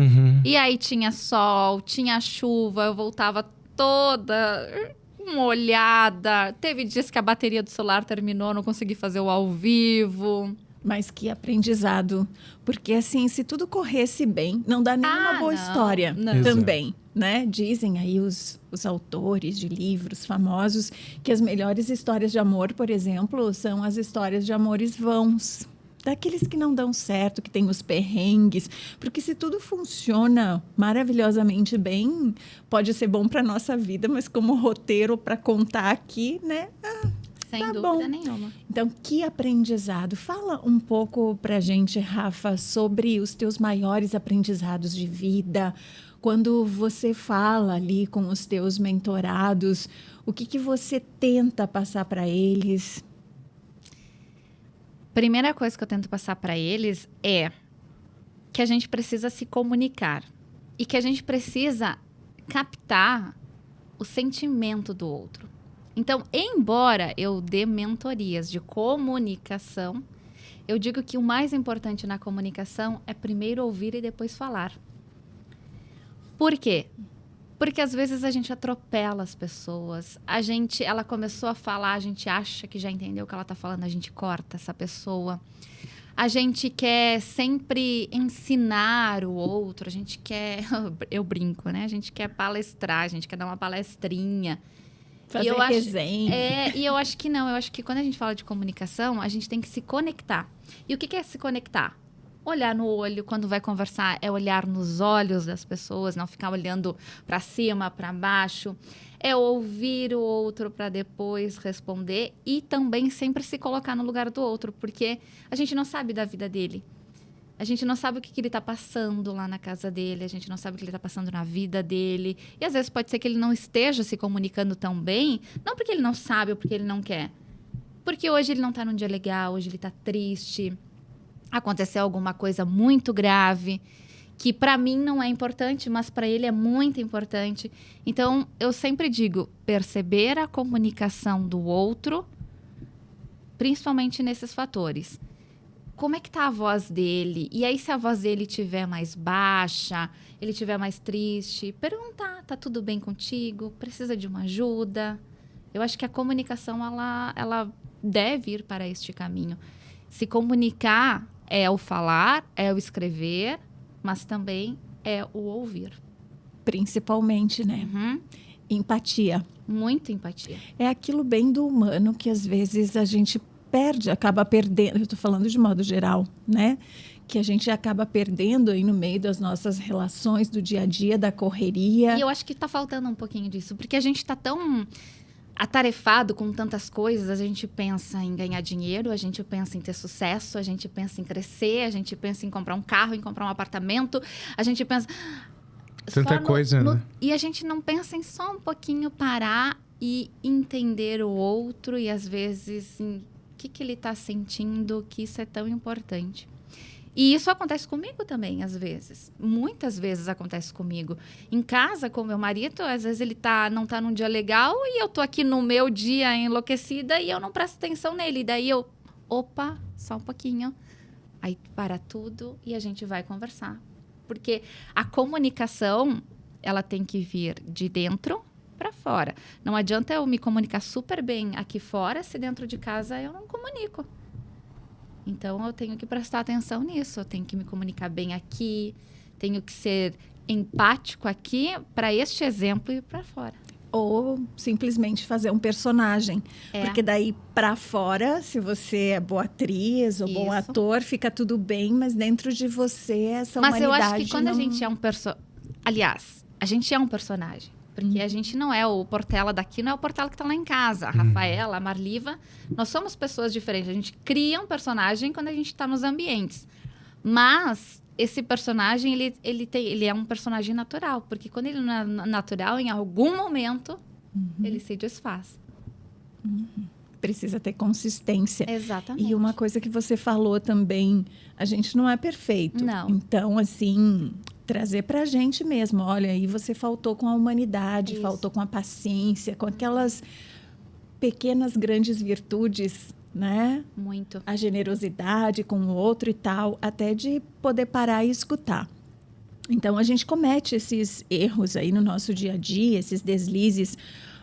E aí tinha sol, tinha chuva, eu voltava toda molhada. Teve dias que a bateria do celular terminou, não consegui fazer o ao vivo. Mas que aprendizado. Porque, assim, se tudo corresse bem, não dá nenhuma boa história não. também, né? Dizem aí os autores de livros famosos que as melhores histórias de amor, por exemplo, são as histórias de amores vãos. Daqueles que não dão certo, que tem os perrengues. Porque se tudo funciona maravilhosamente bem, pode ser bom para nossa vida, mas como roteiro para contar aqui, né? Sem Tá dúvida bom. nenhuma. Então, que aprendizado. Fala um pouco pra gente, Rafa, sobre os teus maiores aprendizados de vida. Quando você fala ali com os teus mentorados, o que você tenta passar para eles? Primeira coisa que eu tento passar para eles é que a gente precisa se comunicar e que a gente precisa captar o sentimento do outro. Então, embora eu dê mentorias de comunicação, eu digo que o mais importante na comunicação é primeiro ouvir e depois falar. Por quê? Porque às vezes a gente atropela as pessoas. Ela começou a falar, a gente acha que já entendeu o que ela está falando, a gente corta essa pessoa. A gente quer sempre ensinar o outro, a gente quer, eu brinco, né? A gente quer palestrar, a gente quer dar uma palestrinha. Fazer resenha. E eu acho que não. Eu acho que quando a gente fala de comunicação, a gente tem que se conectar. E o que é se conectar? Olhar no olho. Quando vai conversar, é olhar nos olhos das pessoas, não ficar olhando para cima, para baixo. É ouvir o outro para depois responder e também sempre se colocar no lugar do outro, porque a gente não sabe da vida dele. A gente não sabe o que ele está passando lá na casa dele, a gente não sabe o que ele está passando na vida dele. E às vezes pode ser que ele não esteja se comunicando tão bem, não porque ele não sabe ou porque ele não quer. Porque hoje ele não está num dia legal, hoje ele está triste, aconteceu alguma coisa muito grave, que para mim não é importante, mas para ele é muito importante. Então, eu sempre digo, perceber a comunicação do outro, principalmente nesses fatores. Como é que tá a voz dele? E aí, se a voz dele estiver mais baixa, ele estiver mais triste, perguntar, tá tudo bem contigo? Precisa de uma ajuda? Eu acho que a comunicação, ela deve ir para este caminho. Se comunicar é o falar, é o escrever, mas também é o ouvir. Principalmente, né? Uhum. Empatia. Muita empatia. É aquilo bem do humano que às vezes a gente acaba perdendo, eu estou falando de modo geral, né? Que a gente acaba perdendo aí no meio das nossas relações do dia a dia, da correria. E eu acho que está faltando um pouquinho disso, porque a gente está tão atarefado com tantas coisas, a gente pensa em ganhar dinheiro, a gente pensa em ter sucesso, a gente pensa em crescer, a gente pensa em comprar um carro, em comprar um apartamento, a gente pensa... Tanta coisa, né? E a gente não pensa em só um pouquinho parar e entender o outro e às vezes... O que ele está sentindo, que isso é tão importante. E isso acontece comigo também, às vezes. Muitas vezes acontece comigo. Em casa, com meu marido, às vezes ele não está num dia legal e eu tô aqui no meu dia enlouquecida e eu não presto atenção nele. E daí eu, opa, só um pouquinho. Aí para tudo e a gente vai conversar. Porque a comunicação, ela tem que vir de dentro para fora. Não adianta eu me comunicar super bem aqui fora se dentro de casa eu não comunico. Então, eu tenho que prestar atenção nisso. Eu tenho que me comunicar bem aqui, tenho que ser empático aqui para este exemplo ir para fora. Ou simplesmente fazer um personagem. Porque daí, para fora, se você é boa atriz ou bom ator, fica tudo bem, mas dentro de você, essa humanidade... Mas eu acho que quando a gente é um personagem... Aliás, a gente é um personagem. Porque a gente não é o Portela daqui, não é o Portela que está lá em casa. A Rafaela, a Marliva, nós somos pessoas diferentes. A gente cria um personagem quando a gente está nos ambientes. Mas esse personagem, ele é um personagem natural. Porque quando ele não é natural, em algum momento, ele se desfaz. Precisa ter consistência. Exatamente. E uma coisa que você falou também, a gente não é perfeito. Não. Então, assim... trazer para a gente mesmo. Olha, aí você faltou com a humanidade, faltou com a paciência, com aquelas pequenas, grandes virtudes né? Muito. A generosidade com o outro e tal, até de poder parar e escutar. Então, a gente comete esses erros aí no nosso dia a dia, esses deslizes,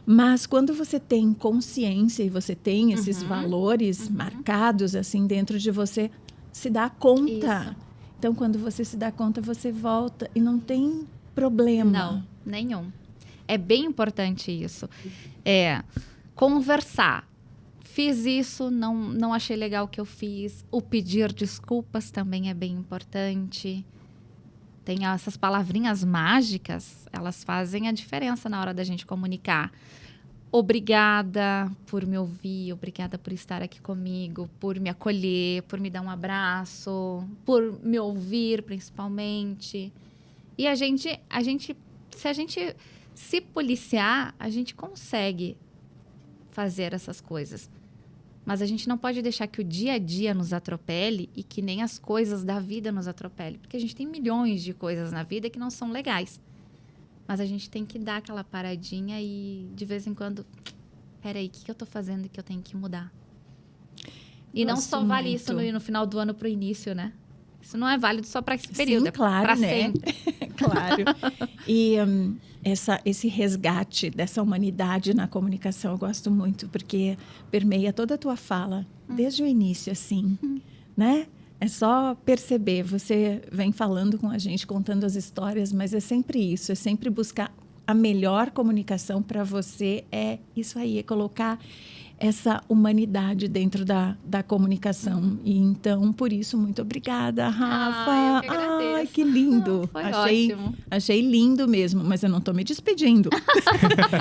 mas quando você tem consciência e você tem esses valores marcados assim dentro de você, se dá conta. Isso. Então, quando você se dá conta, você volta e não tem problema. Não, nenhum. É bem importante isso. Conversar. Fiz isso, não achei legal o que eu fiz. O pedir desculpas também é bem importante. Tem essas palavrinhas mágicas, elas fazem a diferença na hora da gente comunicar. Obrigada por me ouvir, obrigada por estar aqui comigo, por me acolher, por me dar um abraço, por me ouvir, principalmente. E se a gente se policiar, a gente consegue fazer essas coisas. Mas a gente não pode deixar que o dia a dia nos atropele e que nem as coisas da vida nos atropele. Porque a gente tem milhões de coisas na vida que não são legais. Mas a gente tem que dar aquela paradinha e, de vez em quando, peraí, o que eu tô fazendo que eu tenho que mudar? E não só vale isso no final do ano pro início, né? Isso não é válido só para esse período. Sim, claro, pra né? sempre. Claro. E esse resgate dessa humanidade na comunicação eu gosto muito, porque permeia toda a tua fala, desde o início, assim, né? É só perceber, você vem falando com a gente, contando as histórias, mas é sempre isso, é sempre buscar a melhor comunicação para você, é isso aí, é colocar essa humanidade dentro da comunicação. E então, por isso, muito obrigada, Rafa. Eu que agradeço. Ai, que lindo. Foi ótimo. Achei lindo mesmo, mas eu não estou me despedindo.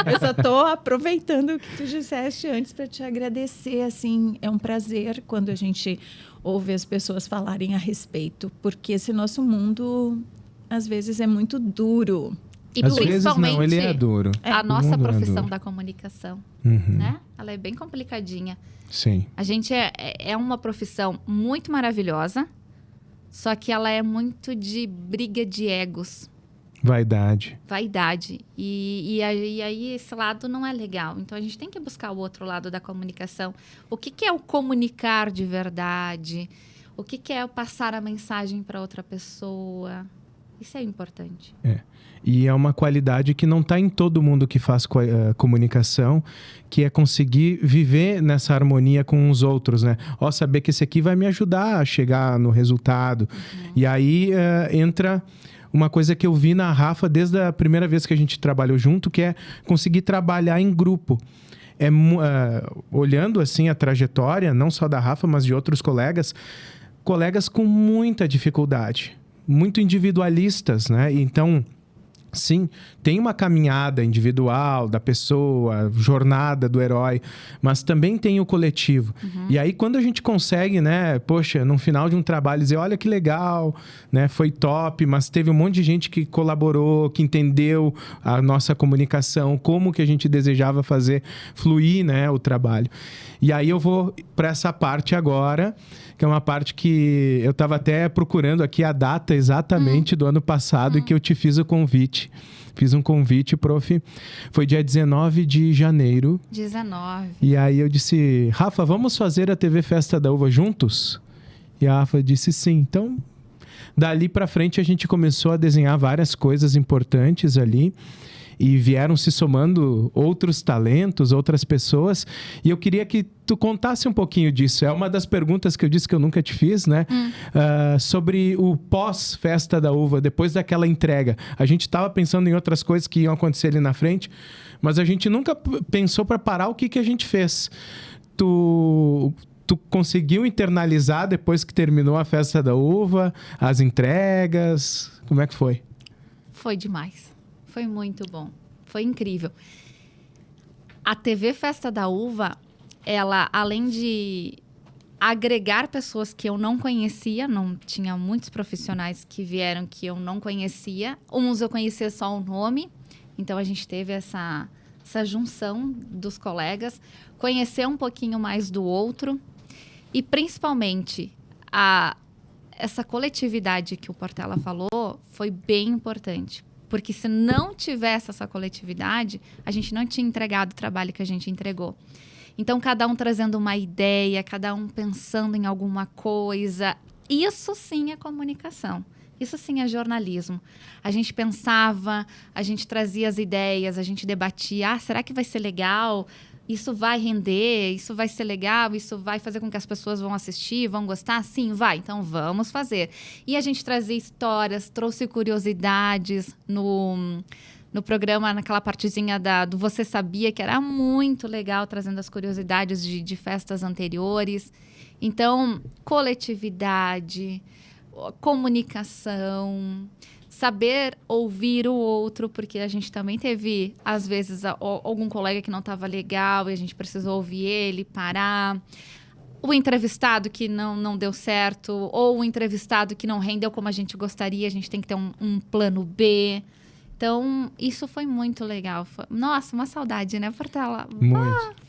Eu só estou aproveitando o que tu disseste antes para te agradecer. Assim, é um prazer quando a gente ouve as pessoas falarem a respeito, porque esse nosso mundo, às vezes, é muito duro. E Às vezes principalmente não, ele é duro. a O nossa mundo é profissão duro. da comunicação, Uhum. né? Ela é bem complicadinha. Sim. A gente é uma profissão muito maravilhosa, só que ela é muito de briga de egos, Vaidade. vaidade. E aí esse lado não é legal. Então a gente tem que buscar o outro lado da comunicação. O que é o comunicar de verdade? O que é o passar a mensagem para outra pessoa? Isso é importante. E é uma qualidade que não está em todo mundo que faz comunicação, que é conseguir viver nessa harmonia com os outros, né? Saber que esse aqui vai me ajudar a chegar no resultado. E aí entra uma coisa que eu vi na Rafa desde a primeira vez que a gente trabalhou junto, que é conseguir trabalhar em grupo. Olhando assim a trajetória, não só da Rafa, mas de outros colegas com muita dificuldade, muito individualistas, né? Então, sim, tem uma caminhada individual da pessoa, jornada do herói, mas também tem o coletivo. E aí, quando a gente consegue, né, poxa, no final de um trabalho, dizer, olha que legal, né, foi top, mas teve um monte de gente que colaborou, que entendeu a nossa comunicação, como que a gente desejava fazer fluir, né, o trabalho. E aí eu vou para essa parte agora, que é uma parte que eu estava até procurando aqui a data exatamente do ano passado e que eu te fiz o convite. Fiz um convite, prof. Foi dia 19 de janeiro. 19. E aí eu disse, Rafa, vamos fazer a TV Festa da Uva juntos? E a Rafa disse sim. Então, dali para frente a gente começou a desenhar várias coisas importantes ali. E vieram se somando outros talentos, outras pessoas. E eu queria que tu contasse um pouquinho disso. É uma das perguntas que eu disse que eu nunca te fiz, né? Sobre o pós-Festa da Uva, depois daquela entrega. A gente estava pensando em outras coisas que iam acontecer ali na frente, mas a gente nunca pensou para parar o que a gente fez. Tu conseguiu internalizar depois que terminou a Festa da Uva, as entregas? Como é que foi? Foi demais. Foi muito bom. Foi incrível. A TV Festa da Uva, ela, além de agregar pessoas que eu não conhecia, não tinha muitos profissionais que vieram que eu não conhecia. Uns eu conhecia só o nome. Então, a gente teve essa junção dos colegas. Conhecer um pouquinho mais do outro. E, principalmente, essa coletividade que o Portela falou foi bem importante. Porque se não tivesse essa coletividade, a gente não tinha entregado o trabalho que a gente entregou. Então, cada um trazendo uma ideia, cada um pensando em alguma coisa. Isso sim é comunicação. Isso sim é jornalismo. A gente pensava, a gente trazia as ideias, a gente debatia. Ah, será que vai ser legal? Isso vai render? Isso vai ser legal? Isso vai fazer com que as pessoas vão assistir, vão gostar? Sim, vai. Então, vamos fazer. E a gente trazia histórias, trouxe curiosidades no programa, naquela partezinha do Você Sabia, que era muito legal, trazendo as curiosidades de festas anteriores. Então, coletividade, comunicação, saber ouvir o outro, porque a gente também teve, às vezes, algum colega que não estava legal e a gente precisou ouvir ele, parar. O entrevistado que não deu certo, ou o entrevistado que não rendeu como a gente gostaria, a gente tem que ter um plano B. Então, isso foi muito legal. Nossa, uma saudade, né, Portela?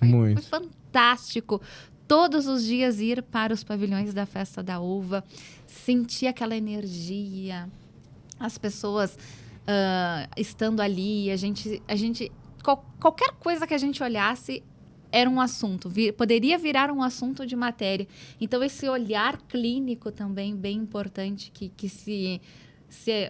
Muito. Foi fantástico. Todos os dias ir para os pavilhões da Festa da Uva, sentir aquela energia, as pessoas estando ali, qualquer coisa que a gente olhasse era um assunto, poderia virar um assunto de matéria. Então, esse olhar clínico também bem importante, que se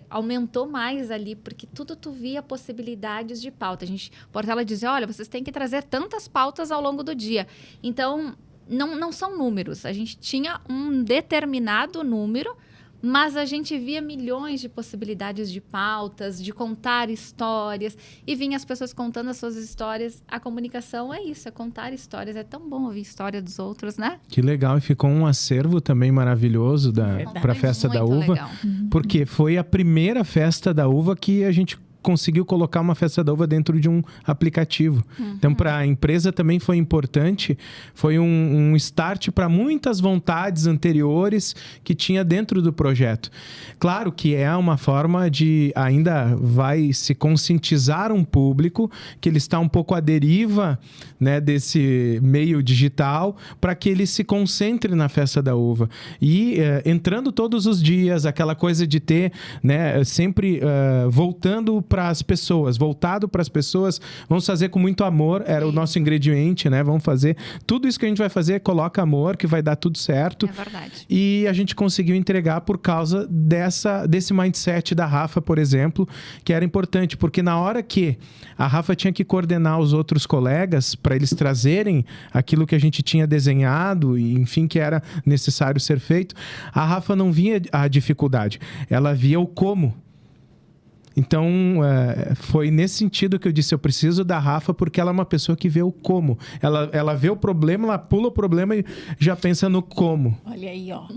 aumentou mais ali, porque tudo tu via possibilidades de pauta. Portela dizia, olha, vocês têm que trazer tantas pautas ao longo do dia. Então, não são números. A gente tinha um determinado número, mas a gente via milhões de possibilidades de pautas, de contar histórias, e vinha as pessoas contando as suas histórias. A comunicação é isso, é contar histórias. É tão bom ouvir a história dos outros, né? Que legal, e ficou um acervo também maravilhoso para a Festa da Uva, legal. Porque foi a primeira Festa da Uva que a gente conseguiu colocar uma Festa da Uva dentro de um aplicativo. Então, para a empresa também foi importante, foi um start para muitas vontades anteriores que tinha dentro do projeto. Claro que é uma forma de ainda vai se conscientizar um público que ele está um pouco à deriva, né, desse meio digital, para que ele se concentre na Festa da Uva. E entrando todos os dias, aquela coisa de ter, né, sempre voltando para as pessoas, voltado para as pessoas, vamos fazer com muito amor, era o nosso ingrediente, né? Vamos fazer, tudo isso que a gente vai fazer, coloca amor, que vai dar tudo certo. É verdade. E a gente conseguiu entregar por causa desse mindset da Rafa, por exemplo, que era importante, porque na hora que a Rafa tinha que coordenar os outros colegas para eles trazerem aquilo que a gente tinha desenhado e, enfim, que era necessário ser feito, a Rafa não via a dificuldade, ela via o como. Então, foi nesse sentido que eu disse, eu preciso da Rafa, porque ela é uma pessoa que vê o como. Ela vê o problema, ela pula o problema e já pensa no como. Olha aí, ó.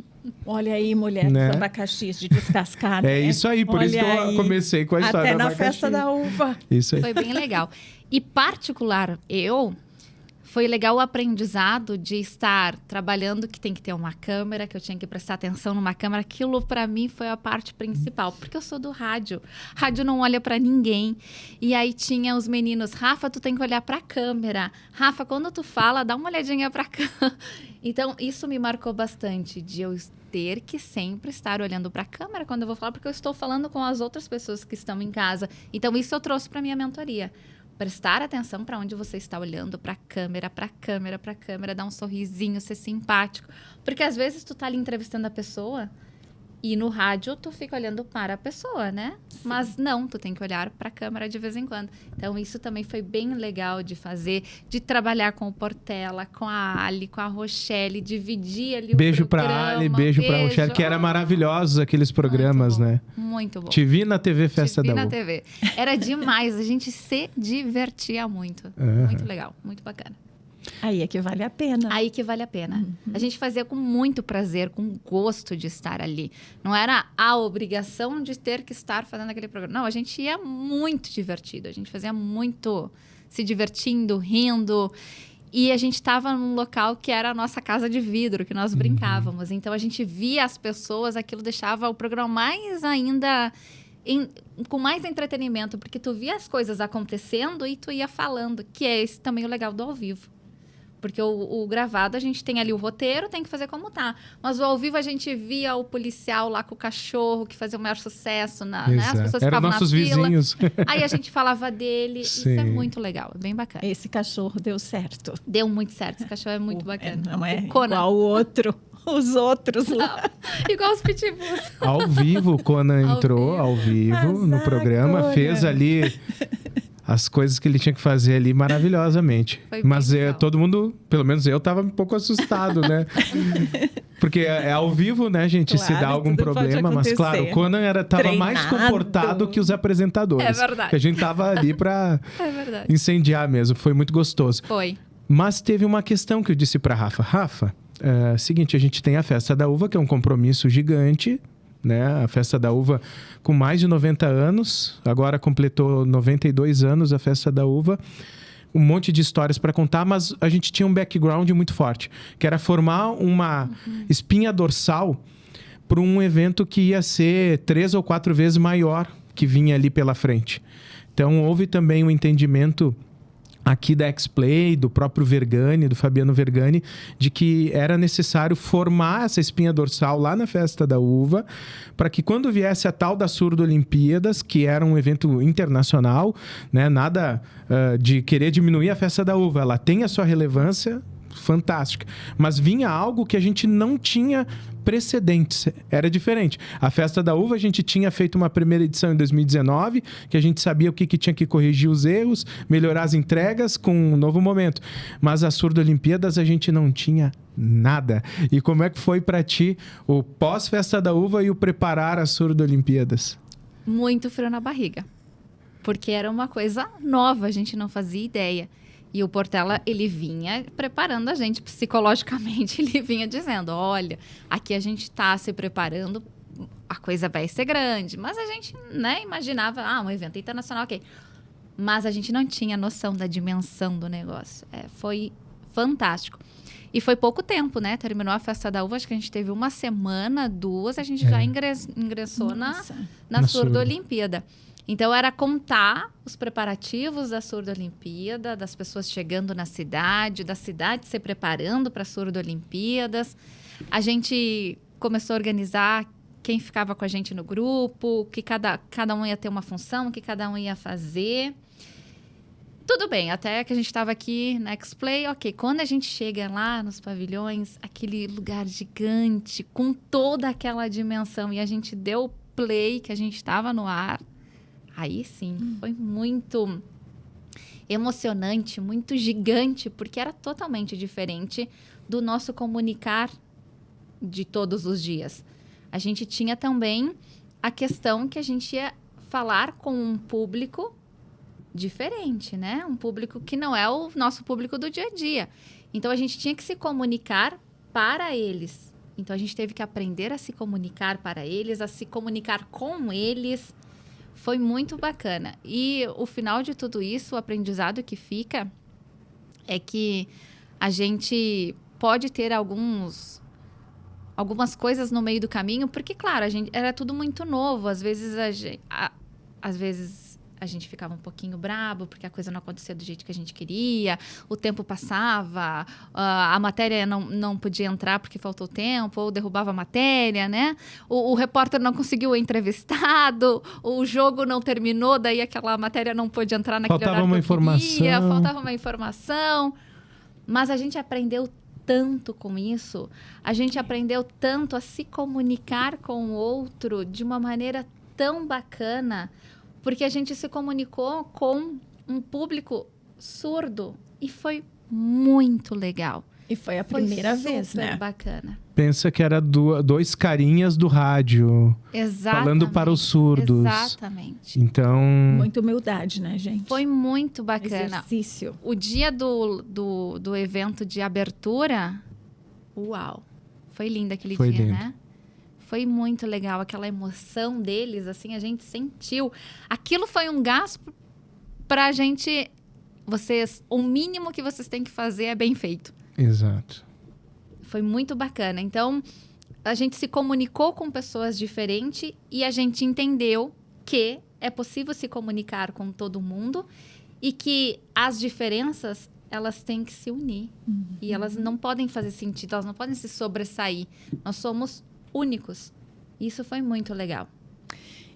Olha aí, mulher Né? dos abacaxis, de descascar, né? É isso aí, por isso que eu comecei com a história até do na abacaxi. Festa da Uva. Isso aí. Foi bem legal. E, foi legal o aprendizado de estar trabalhando, que tem que ter uma câmera, que eu tinha que prestar atenção numa câmera. Aquilo, para mim, foi a parte principal, porque eu sou do rádio. Rádio não olha para ninguém. E aí tinha os meninos, Rafa, tu tem que olhar para a câmera. Rafa, quando tu fala, dá uma olhadinha para a câmera. Então, isso me marcou bastante, de eu ter que sempre estar olhando para a câmera quando eu vou falar, porque eu estou falando com as outras pessoas que estão em casa. Então, isso eu trouxe para minha mentoria. Prestar atenção para onde você está olhando, para a câmera, dar um sorrisinho, ser simpático. Porque às vezes tu tá ali entrevistando a pessoa e no rádio tu fica olhando para a pessoa, né? Sim. Mas não, tu tem que olhar para a câmera de vez em quando. Então isso também foi bem legal de fazer, de trabalhar com o Portela, com a Ali, com a Rochelle, dividir ali Beijo o programa. pra Ali, beijo pra Rochelle, que era maravilhosos aqueles programas, muito bom, né? Muito bom. Te vi na TV Festa da Uva. na TV. Era demais, a gente se divertia muito. Uhum. Muito legal, muito bacana. Aí é que vale a pena. Aí que vale a pena. A gente fazia com muito prazer, com gosto de estar ali. Não era a obrigação de ter que estar fazendo aquele programa. Não, a gente ia muito divertido. A gente fazia muito se divertindo, rindo. E a gente estava num local que era a nossa casa de vidro, que nós brincávamos. Então, a gente via as pessoas, aquilo deixava o programa mais ainda... com mais entretenimento, porque tu via as coisas acontecendo e tu ia falando, que é esse também o legal do ao vivo. Porque o gravado, a gente tem ali o roteiro, tem que fazer como tá. Mas o ao vivo, a gente via o policial lá com o cachorro, que fazia o maior sucesso, né? As Exato. pessoas Eram ficavam nossos na fila. vizinhos. Aí a gente falava dele. Isso Sim. é muito legal, é bem bacana. Esse cachorro deu certo. Deu muito certo, esse cachorro é muito bacana. Não é O Conan. igual o outro. Os outros lá. Igual os pitbulls. Ao vivo, o Conan Ao entrou vivo. ao vivo no Azar, programa, Conan. fez ali as coisas que ele tinha que fazer ali maravilhosamente. Foi bem Mas legal. todo mundo, pelo menos eu, tava um pouco assustado, né? Porque é ao vivo, né, gente? Se Claro, dá algum tudo pode problema. Mas acontecer. claro, o Conan tava mais Treinado. comportado que os apresentadores. É verdade. Que a gente tava ali pra É verdade. incendiar mesmo. Foi muito gostoso. Foi. Mas teve uma questão que eu disse pra Rafa. Rafa, seguinte, a gente tem a Festa da Uva, que é um compromisso gigante, né? A Festa da Uva com mais de 90 anos. Agora completou 92 anos a Festa da Uva. Um monte de histórias para contar, mas a gente tinha um background muito forte, que era formar uma espinha dorsal para um evento que ia ser 3 ou 4 vezes maior que vinha ali pela frente. Então, houve também um entendimento aqui da X-Play, do próprio Vergani, do Fabiano Vergani, de que era necessário formar essa espinha dorsal lá na Festa da Uva, para que quando viesse a tal da Surdo Olimpíadas, que era um evento internacional, né, nada de querer diminuir a Festa da Uva, ela tem a sua relevância fantástica, mas vinha algo que a gente não tinha precedentes, era diferente. A Festa da Uva, a gente tinha feito uma primeira edição em 2019, que a gente sabia o que tinha que corrigir os erros, melhorar as entregas com um novo momento. Mas a Surdo Olimpíadas, a gente não tinha nada. E como é que foi para ti o pós-Festa da Uva e o preparar a Surdo Olimpíadas? Muito frio na barriga. Porque era uma coisa nova, a gente não fazia ideia. E o Portela, ele vinha preparando a gente psicologicamente, ele vinha dizendo, olha, aqui a gente está se preparando, a coisa vai ser grande. Mas a gente, né, imaginava, um evento internacional, ok. Mas a gente não tinha noção da dimensão do negócio. Foi fantástico. E foi pouco tempo, né? Terminou a Festa da Uva, acho que a gente teve 1 semana, 2, a gente já ingressou na Na Surdo Surdo. Olimpíada. Então, era contar os preparativos da Surdo Olimpíada, das pessoas chegando na cidade, da cidade se preparando para a Surdo Olimpíadas. A gente começou a organizar quem ficava com a gente no grupo, que cada um ia ter uma função, que cada um ia fazer. Tudo bem, até que a gente estava aqui na X-Play, ok. Quando a gente chega lá nos pavilhões, aquele lugar gigante, com toda aquela dimensão, e a gente deu play, que a gente estava no ar, aí sim, foi muito emocionante, muito gigante, porque era totalmente diferente do nosso comunicar de todos os dias. A gente tinha também a questão que a gente ia falar com um público diferente, né? Um público que não é o nosso público do dia a dia. Então, a gente tinha que se comunicar para eles. Então, a gente teve que aprender a se comunicar para eles, a se comunicar com eles. Foi muito bacana. E o final de tudo isso, o aprendizado que fica é que a gente pode ter algumas coisas no meio do caminho, porque, claro, era tudo muito novo. Às vezes a gente ficava um pouquinho brabo, porque a coisa não acontecia do jeito que a gente queria, o tempo passava, a matéria não podia entrar porque faltou tempo, ou derrubava a matéria, né? O repórter não conseguiu o entrevistado, o jogo não terminou, daí aquela matéria não pôde entrar naquele Faltava horário uma que eu queria, informação. faltava uma informação. Mas a gente aprendeu tanto com isso, a gente aprendeu tanto a se comunicar com o outro de uma maneira tão bacana, porque a gente se comunicou com um público surdo e foi muito legal. E foi a primeira vez, super né? bacana. Pensa que era dois carinhas do rádio, Exatamente. falando para os surdos. Exatamente. Então, Muita humildade, né, gente? Foi muito bacana. Exercício. O dia do evento de abertura, uau! Foi lindo aquele Foi dia, lindo. né? Foi muito legal, aquela emoção deles, assim, a gente sentiu. Aquilo foi um gás pra gente... o mínimo que vocês têm que fazer é bem feito. exato. Foi muito bacana. Então, a gente se comunicou com pessoas diferentes e a gente entendeu que é possível se comunicar com todo mundo e que as diferenças, elas têm que se unir. E elas não podem fazer sentido, elas não podem se sobressair. Nós somos únicos. Isso foi muito legal.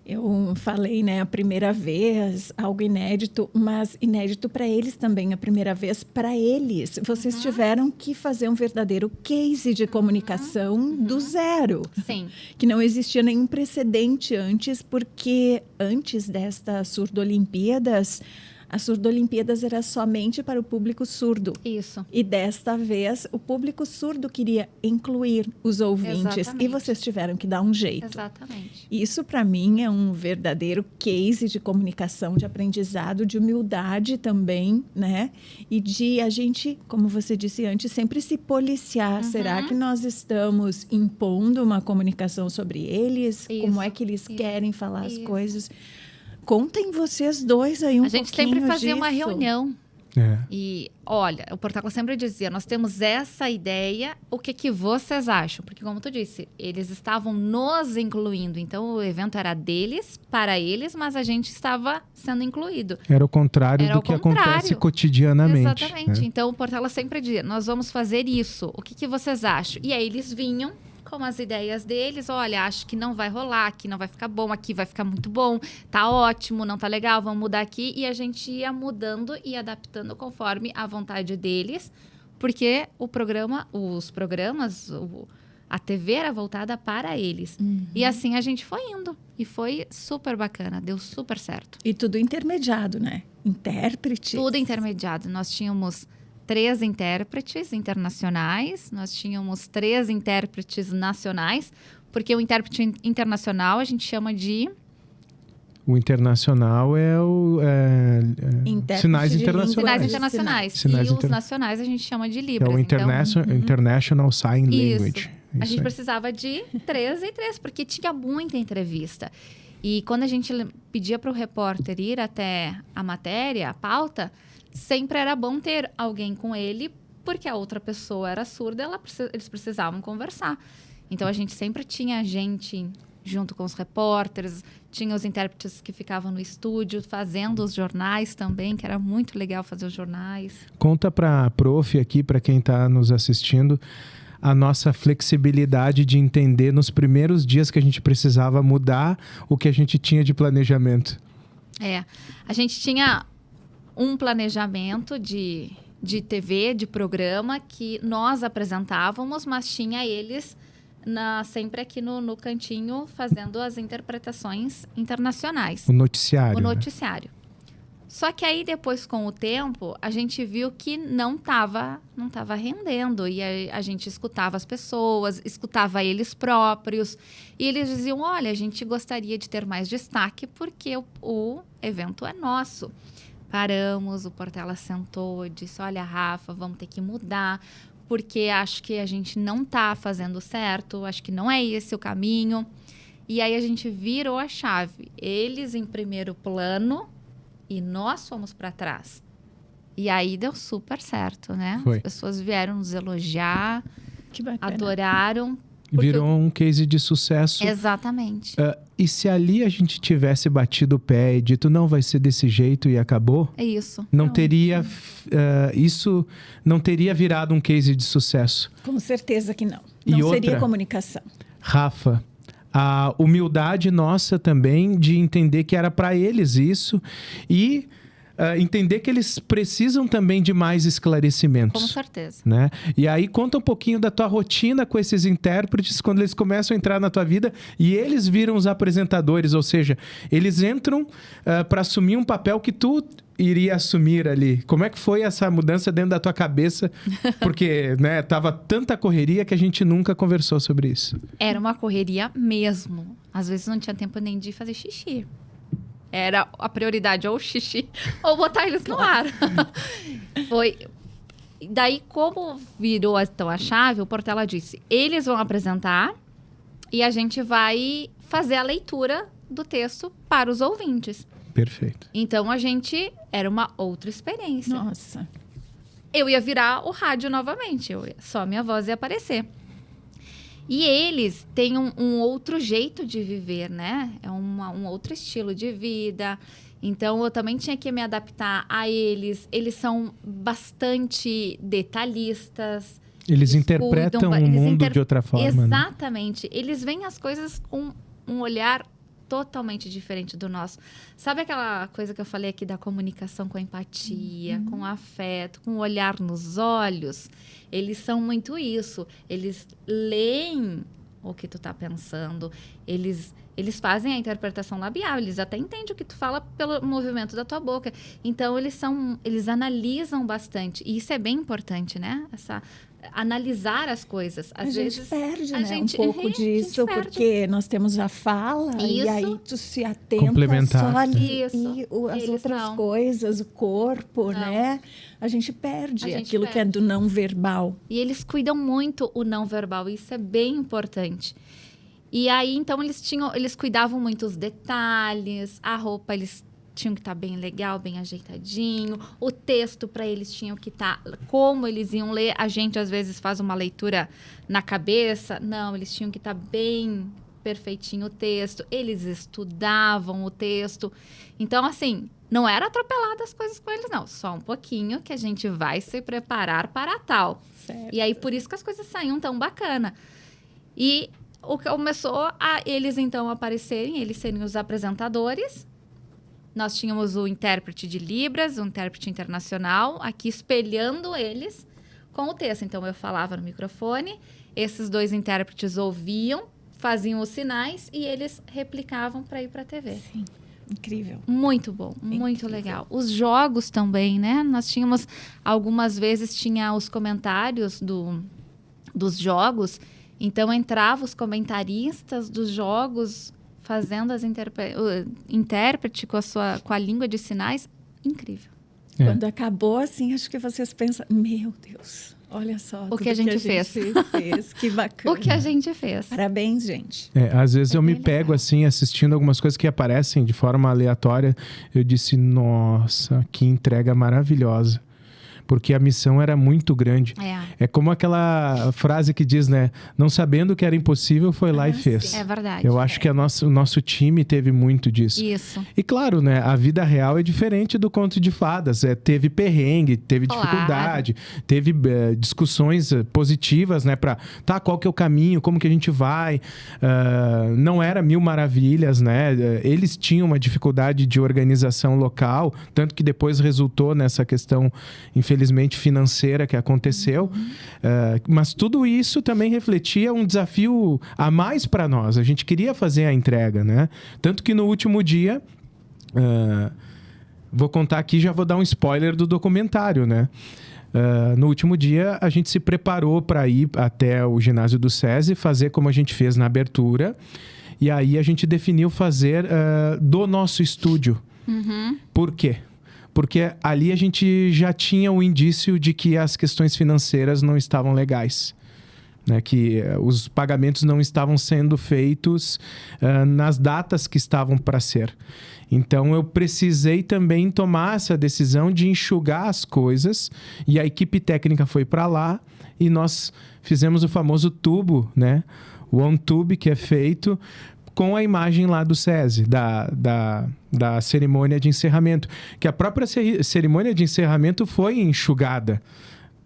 Eu falei, né, a primeira vez, algo inédito, mas inédito para eles também, a primeira vez para eles. Vocês tiveram que fazer um verdadeiro case de comunicação do zero. Sim. Que não existia nenhum precedente antes, porque antes desta Surdo-Olimpíadas, a Surdo-Olimpíadas era somente para o público surdo. Isso. E desta vez, o público surdo queria incluir os ouvintes. Exatamente. E vocês tiveram que dar um jeito. Exatamente. Isso, para mim, é um verdadeiro case de comunicação, de aprendizado, de humildade também, né? E de a gente, como você disse antes, sempre se policiar. Será que nós estamos impondo uma comunicação sobre eles? Isso, Como é que eles isso, querem falar as isso. coisas? Contem vocês dois aí um pouquinho A gente sempre fazia uma disso. reunião. É. E, olha, o Portela sempre dizia, nós temos essa ideia, o que vocês acham? Porque, como tu disse, eles estavam nos incluindo. Então, o evento era deles, para eles, mas a gente estava sendo incluído. Era o contrário Era do o que contrário. acontece cotidianamente. Exatamente. Né? Então, o Portela sempre dizia, nós vamos fazer isso. O que vocês acham? E aí, eles vinham com as ideias deles. Olha, acho que não vai rolar, aqui não vai ficar bom, aqui vai ficar muito bom, tá ótimo, não tá legal, vamos mudar aqui. E a gente ia mudando e adaptando conforme a vontade deles, porque os programas, a TV era voltada para eles. E assim a gente foi indo. E foi super bacana, deu super certo. E tudo intermediado, né? Intérpretes. Tudo intermediado. Nós tínhamos 3 intérpretes internacionais, nós tínhamos 3 intérpretes nacionais, porque o intérprete internacional a gente chama de... O internacional é o sinais de língua. internacionais. Sinais internacionais. Sinais E os nacionais a gente chama de É Libras. o International Sign Isso. Language. A Isso gente aí. precisava de 3 e 3, porque tinha muita entrevista. E quando a gente pedia para o repórter ir até a matéria, a pauta, sempre era bom ter alguém com ele, porque a outra pessoa era surda, eles precisavam conversar. Então, a gente sempre tinha gente junto com os repórteres, tinha os intérpretes que ficavam no estúdio, fazendo os jornais também, que era muito legal fazer os jornais. Conta para a prof aqui, para quem está nos assistindo, a nossa flexibilidade de entender nos primeiros dias que a gente precisava mudar o que a gente tinha de planejamento. A gente tinha um planejamento de TV, de programa, que nós apresentávamos, mas tinha eles sempre aqui no cantinho fazendo as interpretações internacionais. O noticiário. O noticiário. Só que aí, depois, com o tempo, a gente viu que não estava rendendo. E a gente escutava as pessoas, escutava eles próprios. E eles diziam, olha, a gente gostaria de ter mais destaque porque o evento é nosso. Paramos, o Portela sentou, disse, olha, Rafa, vamos ter que mudar, porque acho que a gente não está fazendo certo, acho que não é esse o caminho. E aí a gente virou a chave. Eles em primeiro plano e nós fomos para trás. E aí deu super certo, né? Foi. As pessoas vieram nos elogiar, Que bacana. adoraram. Virou um case de sucesso. Exatamente. E se ali a gente tivesse batido o pé e dito, não, vai ser desse jeito e acabou, É isso. não teria isso não teria virado um case de sucesso. Com certeza que não. E Não outra? seria comunicação. Rafa, a humildade nossa também de entender que era para eles isso e entender que eles precisam também de mais esclarecimentos. Com certeza. Né? E aí conta um pouquinho da tua rotina com esses intérpretes quando eles começam a entrar na tua vida e eles viram os apresentadores, ou seja, eles entram para assumir um papel que tu iria assumir ali. Como é que foi essa mudança dentro da tua cabeça? Porque, né, tava tanta correria que a gente nunca conversou sobre isso. Era uma correria mesmo. Às vezes não tinha tempo nem de fazer xixi. Era a prioridade, ou o xixi, ou botar eles no ar. Foi. Daí, como virou então a chave, o Portela disse, eles vão apresentar e a gente vai fazer a leitura do texto para os ouvintes. Perfeito. Então, era uma outra experiência. Nossa. Eu ia virar o rádio novamente, só minha voz ia aparecer. E eles têm um outro jeito de viver, né? É um outro estilo de vida. Então, eu também tinha que me adaptar a eles. Eles são bastante detalhistas. Eles interpretam o mundo de outra forma. Exatamente. Né? Eles veem as coisas com um olhar totalmente diferente do nosso. Sabe aquela coisa que eu falei aqui da comunicação com a empatia, com o afeto, com o olhar nos olhos? Eles são muito isso. Eles leem o que tu tá pensando. Eles fazem a interpretação labial. Eles até entendem o que tu fala pelo movimento da tua boca. Então, eles analisam bastante. E isso é bem importante, né? Analisar as coisas. Às vezes, gente perde, né? Um pouco disso, porque nós temos a fala e aí tu se atenta só ali e as outras coisas, o corpo, né? A gente perde aquilo que é do não verbal. E eles cuidam muito o não verbal, isso é bem importante. E aí, então, eles cuidavam muito os detalhes, a roupa, eles tinham que estar bem legal, bem ajeitadinho. O texto para eles tinham que estar como eles iam ler. A gente, às vezes, faz uma leitura na cabeça. Não, eles tinham que estar bem perfeitinho o texto. Eles estudavam o texto. Então, assim, não era atropelado as coisas com eles, não. Só um pouquinho que a gente vai se preparar para tal. Certo. E aí, por isso que as coisas saíam tão bacana. E começou a eles, então, aparecerem, eles serem os apresentadores. Nós tínhamos o intérprete de Libras, o intérprete internacional, aqui espelhando eles com o texto. Então, eu falava no microfone, esses 2 intérpretes ouviam, faziam os sinais e eles replicavam para ir para a TV. Sim, incrível. Muito bom, muito legal. Os jogos também, né? Nós tínhamos, algumas vezes, tinha os comentários dos jogos. Então, entravam os comentaristas dos jogos fazendo as intérprete com a língua de sinais. Incrível. Quando acabou, assim, acho que vocês pensam, meu Deus, olha só o que a gente fez. Que bacana. O que a gente fez. Parabéns, gente. Às vezes eu me pego, assim, assistindo algumas coisas que aparecem de forma aleatória. Eu disse, nossa, que entrega maravilhosa. Porque a missão era muito grande. É como aquela frase que diz, né? Não sabendo o que era impossível, foi lá e fez. É verdade. Eu acho que o nosso time teve muito disso. Isso. E claro, né? A vida real é diferente do conto de fadas. Teve perrengue, teve dificuldade, teve discussões positivas, né? Qual que é o caminho? Como que a gente vai? Não era 1000 maravilhas, né? Eles tinham uma dificuldade de organização local, tanto que depois resultou nessa questão, infelizmente, financeira que aconteceu. Mas tudo isso também refletia um desafio a mais para nós. A gente queria fazer a entrega, né? Tanto que no último dia, vou contar aqui, já vou dar um spoiler do documentário, né? No último dia, a gente se preparou para ir até o ginásio do SESI, fazer como a gente fez na abertura. E aí a gente definiu fazer do nosso estúdio. Por quê? Porque ali a gente já tinha o indício de que as questões financeiras não estavam legais. Né? Que os pagamentos não estavam sendo feitos nas datas que estavam para ser. Então, eu precisei também tomar essa decisão de enxugar as coisas. E a equipe técnica foi para lá e nós fizemos o famoso tubo, né? O on-tube, que é feito com a imagem lá do SESI, da cerimônia de encerramento. Que a própria cerimônia de encerramento foi enxugada,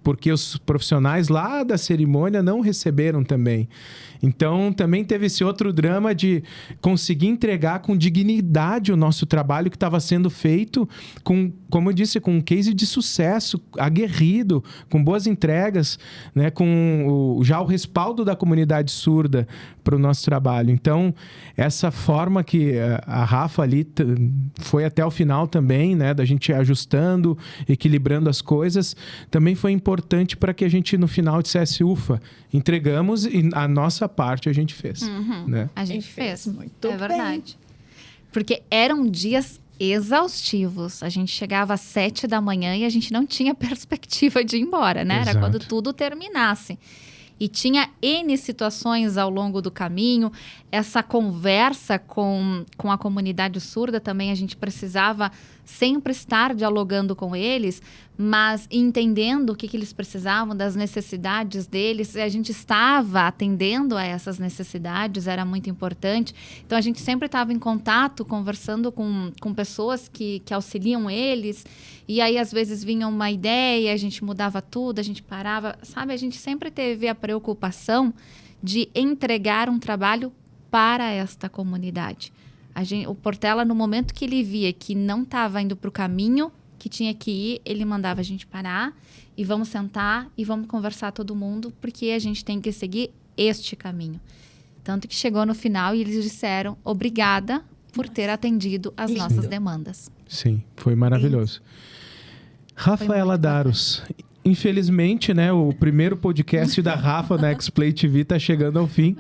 porque os profissionais lá da cerimônia não receberam também. Então, também teve esse outro drama de conseguir entregar com dignidade o nosso trabalho que estava sendo feito com, como eu disse, com um case de sucesso, aguerrido, com boas entregas, né, com já o respaldo da comunidade surda para o nosso trabalho. Então, essa forma que a Rafa ali foi até o final também, né, da gente ajustando, equilibrando as coisas, também foi importante para que a gente, no final, dissesse, ufa, entregamos e a nossa parte a gente fez. Né? A gente fez. Muito bem. Verdade. Porque eram dias exaustivos. A gente chegava às 7 da manhã e a gente não tinha perspectiva de ir embora, né? Exato. Era quando tudo terminasse. E tinha N situações ao longo do caminho. Essa conversa com a comunidade surda também, a gente precisava sempre estar dialogando com eles, mas entendendo o que eles precisavam, das necessidades deles. A gente estava atendendo a essas necessidades, era muito importante. Então, a gente sempre estava em contato, conversando com pessoas que auxiliam eles. E aí, às vezes, vinha uma ideia, a gente mudava tudo, a gente parava. Sabe, a gente sempre teve a preocupação de entregar um trabalho para esta comunidade. O Portela, no momento que ele via que não estava indo para o caminho que tinha que ir, ele mandava a gente parar e vamos sentar e vamos conversar todo mundo, porque a gente tem que seguir este caminho. Tanto que chegou no final e eles disseram obrigada por ter atendido as nossas demandas. Sim, foi maravilhoso. Rafaela Daros, infelizmente, né, o primeiro podcast da Rafa na X-Play TV está chegando ao fim.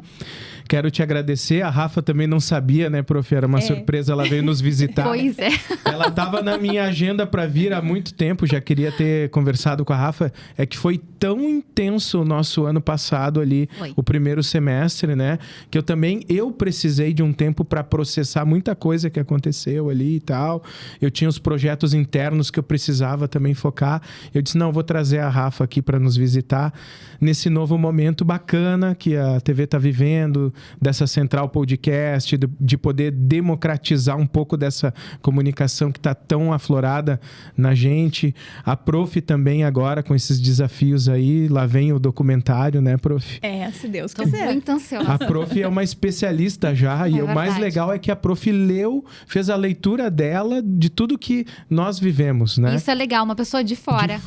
Quero te agradecer. A Rafa também não sabia, né, prof? Era uma surpresa, ela veio nos visitar. Pois é. Ela estava na minha agenda para vir há muito tempo, já queria ter conversado com a Rafa. É que foi tão intenso o nosso ano passado ali, o primeiro semestre, né? Que eu precisei de um tempo para processar muita coisa que aconteceu ali e tal. Eu tinha os projetos internos que eu precisava também focar. Eu disse, não, vou trazer a Rafa aqui para nos visitar nesse novo momento bacana que a TV está vivendo, dessa central podcast, de poder democratizar um pouco dessa comunicação que está tão aflorada na gente. A prof também agora com esses desafios aí, lá vem o documentário, né, prof? Se Deus Tô quiser. muito ansiosa. A prof é uma especialista já, e o mais legal é que a prof fez a leitura dela de tudo que nós vivemos, né? Isso é legal, uma pessoa de fora.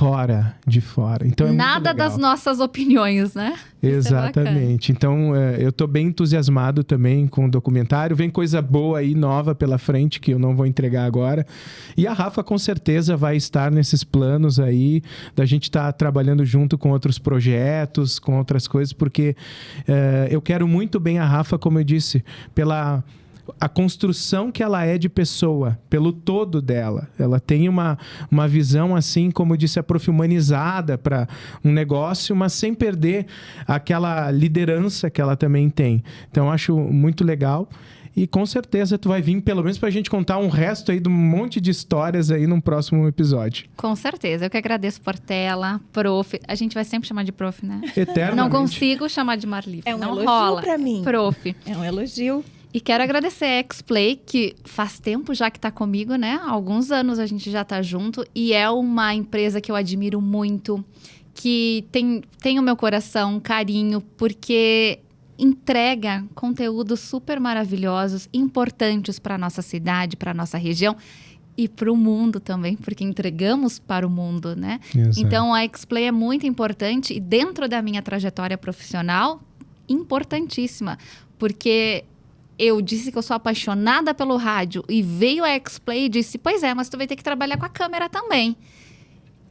De fora. Então é Nada muito legal. das nossas opiniões, né? Exatamente. Então, eu tô bem entusiasmado também com o documentário. Vem coisa boa aí, nova pela frente, que eu não vou entregar agora. E a Rafa, com certeza, vai estar nesses planos aí, da gente estar trabalhando junto com outros projetos, com outras coisas, porque eu quero muito bem a Rafa, como eu disse, pela a construção que ela é de pessoa, pelo todo dela. Ela tem uma visão, assim, como disse a prof, humanizada para um negócio, mas sem perder aquela liderança que ela também tem. Então, eu acho muito legal. E com certeza tu vai vir, pelo menos, pra gente contar um resto aí de um monte de histórias aí num próximo episódio. Com certeza. Eu que agradeço, Portela, prof. A gente vai sempre chamar de prof, né? Eternamente. Não consigo chamar de Marli. É um não elogio rola. pra mim. Prof. É um elogio. E quero agradecer a X-Play, que faz tempo já que tá comigo, né? Há alguns anos a gente já tá junto. E é uma empresa que eu admiro muito, que tem o meu coração, carinho, porque entrega conteúdos super maravilhosos, importantes para nossa cidade, para nossa região e para o mundo também, porque entregamos para o mundo, né? Exato. Então, a X-Play é muito importante e dentro da minha trajetória profissional, importantíssima, porque eu disse que eu sou apaixonada pelo rádio e veio a X-Play e disse, pois é, mas tu vai ter que trabalhar com a câmera também.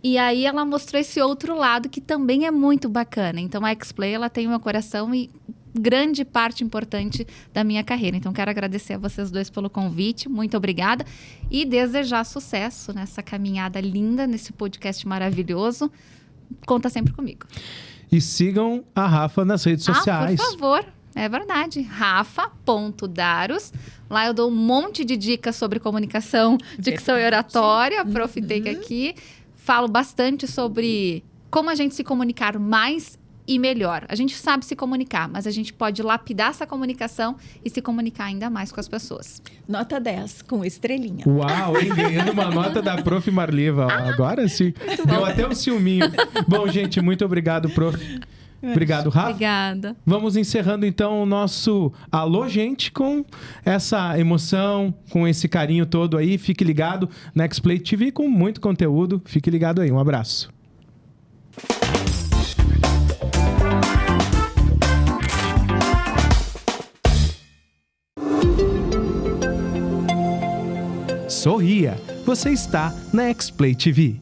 E aí ela mostrou esse outro lado que também é muito bacana. Então, a X-Play, ela tem o meu coração e grande parte importante da minha carreira. Então, quero agradecer a vocês dois pelo convite. Muito obrigada. E desejar sucesso nessa caminhada linda, nesse podcast maravilhoso. Conta sempre comigo. E sigam a Rafa nas redes sociais. Por favor. É verdade. Rafa.Daros. Lá eu dou um monte de dicas sobre comunicação, dicção e oratória. Profitei aqui. Falo bastante sobre como a gente se comunicar mais e melhor. A gente sabe se comunicar, mas a gente pode lapidar essa comunicação e se comunicar ainda mais com as pessoas. Nota 10, com estrelinha. Uau, hein? Ganhando uma nota da prof. Marliva. Agora sim. Deu até um ciúminho. Bom, gente, muito obrigado, prof. Obrigado, Rafa. Obrigada. Vamos encerrando, então, o nosso Alô, gente, com essa emoção, com esse carinho todo aí. Fique ligado na X-Play TV com muito conteúdo. Fique ligado aí. Um abraço. Sorria. Você está na X-Play TV.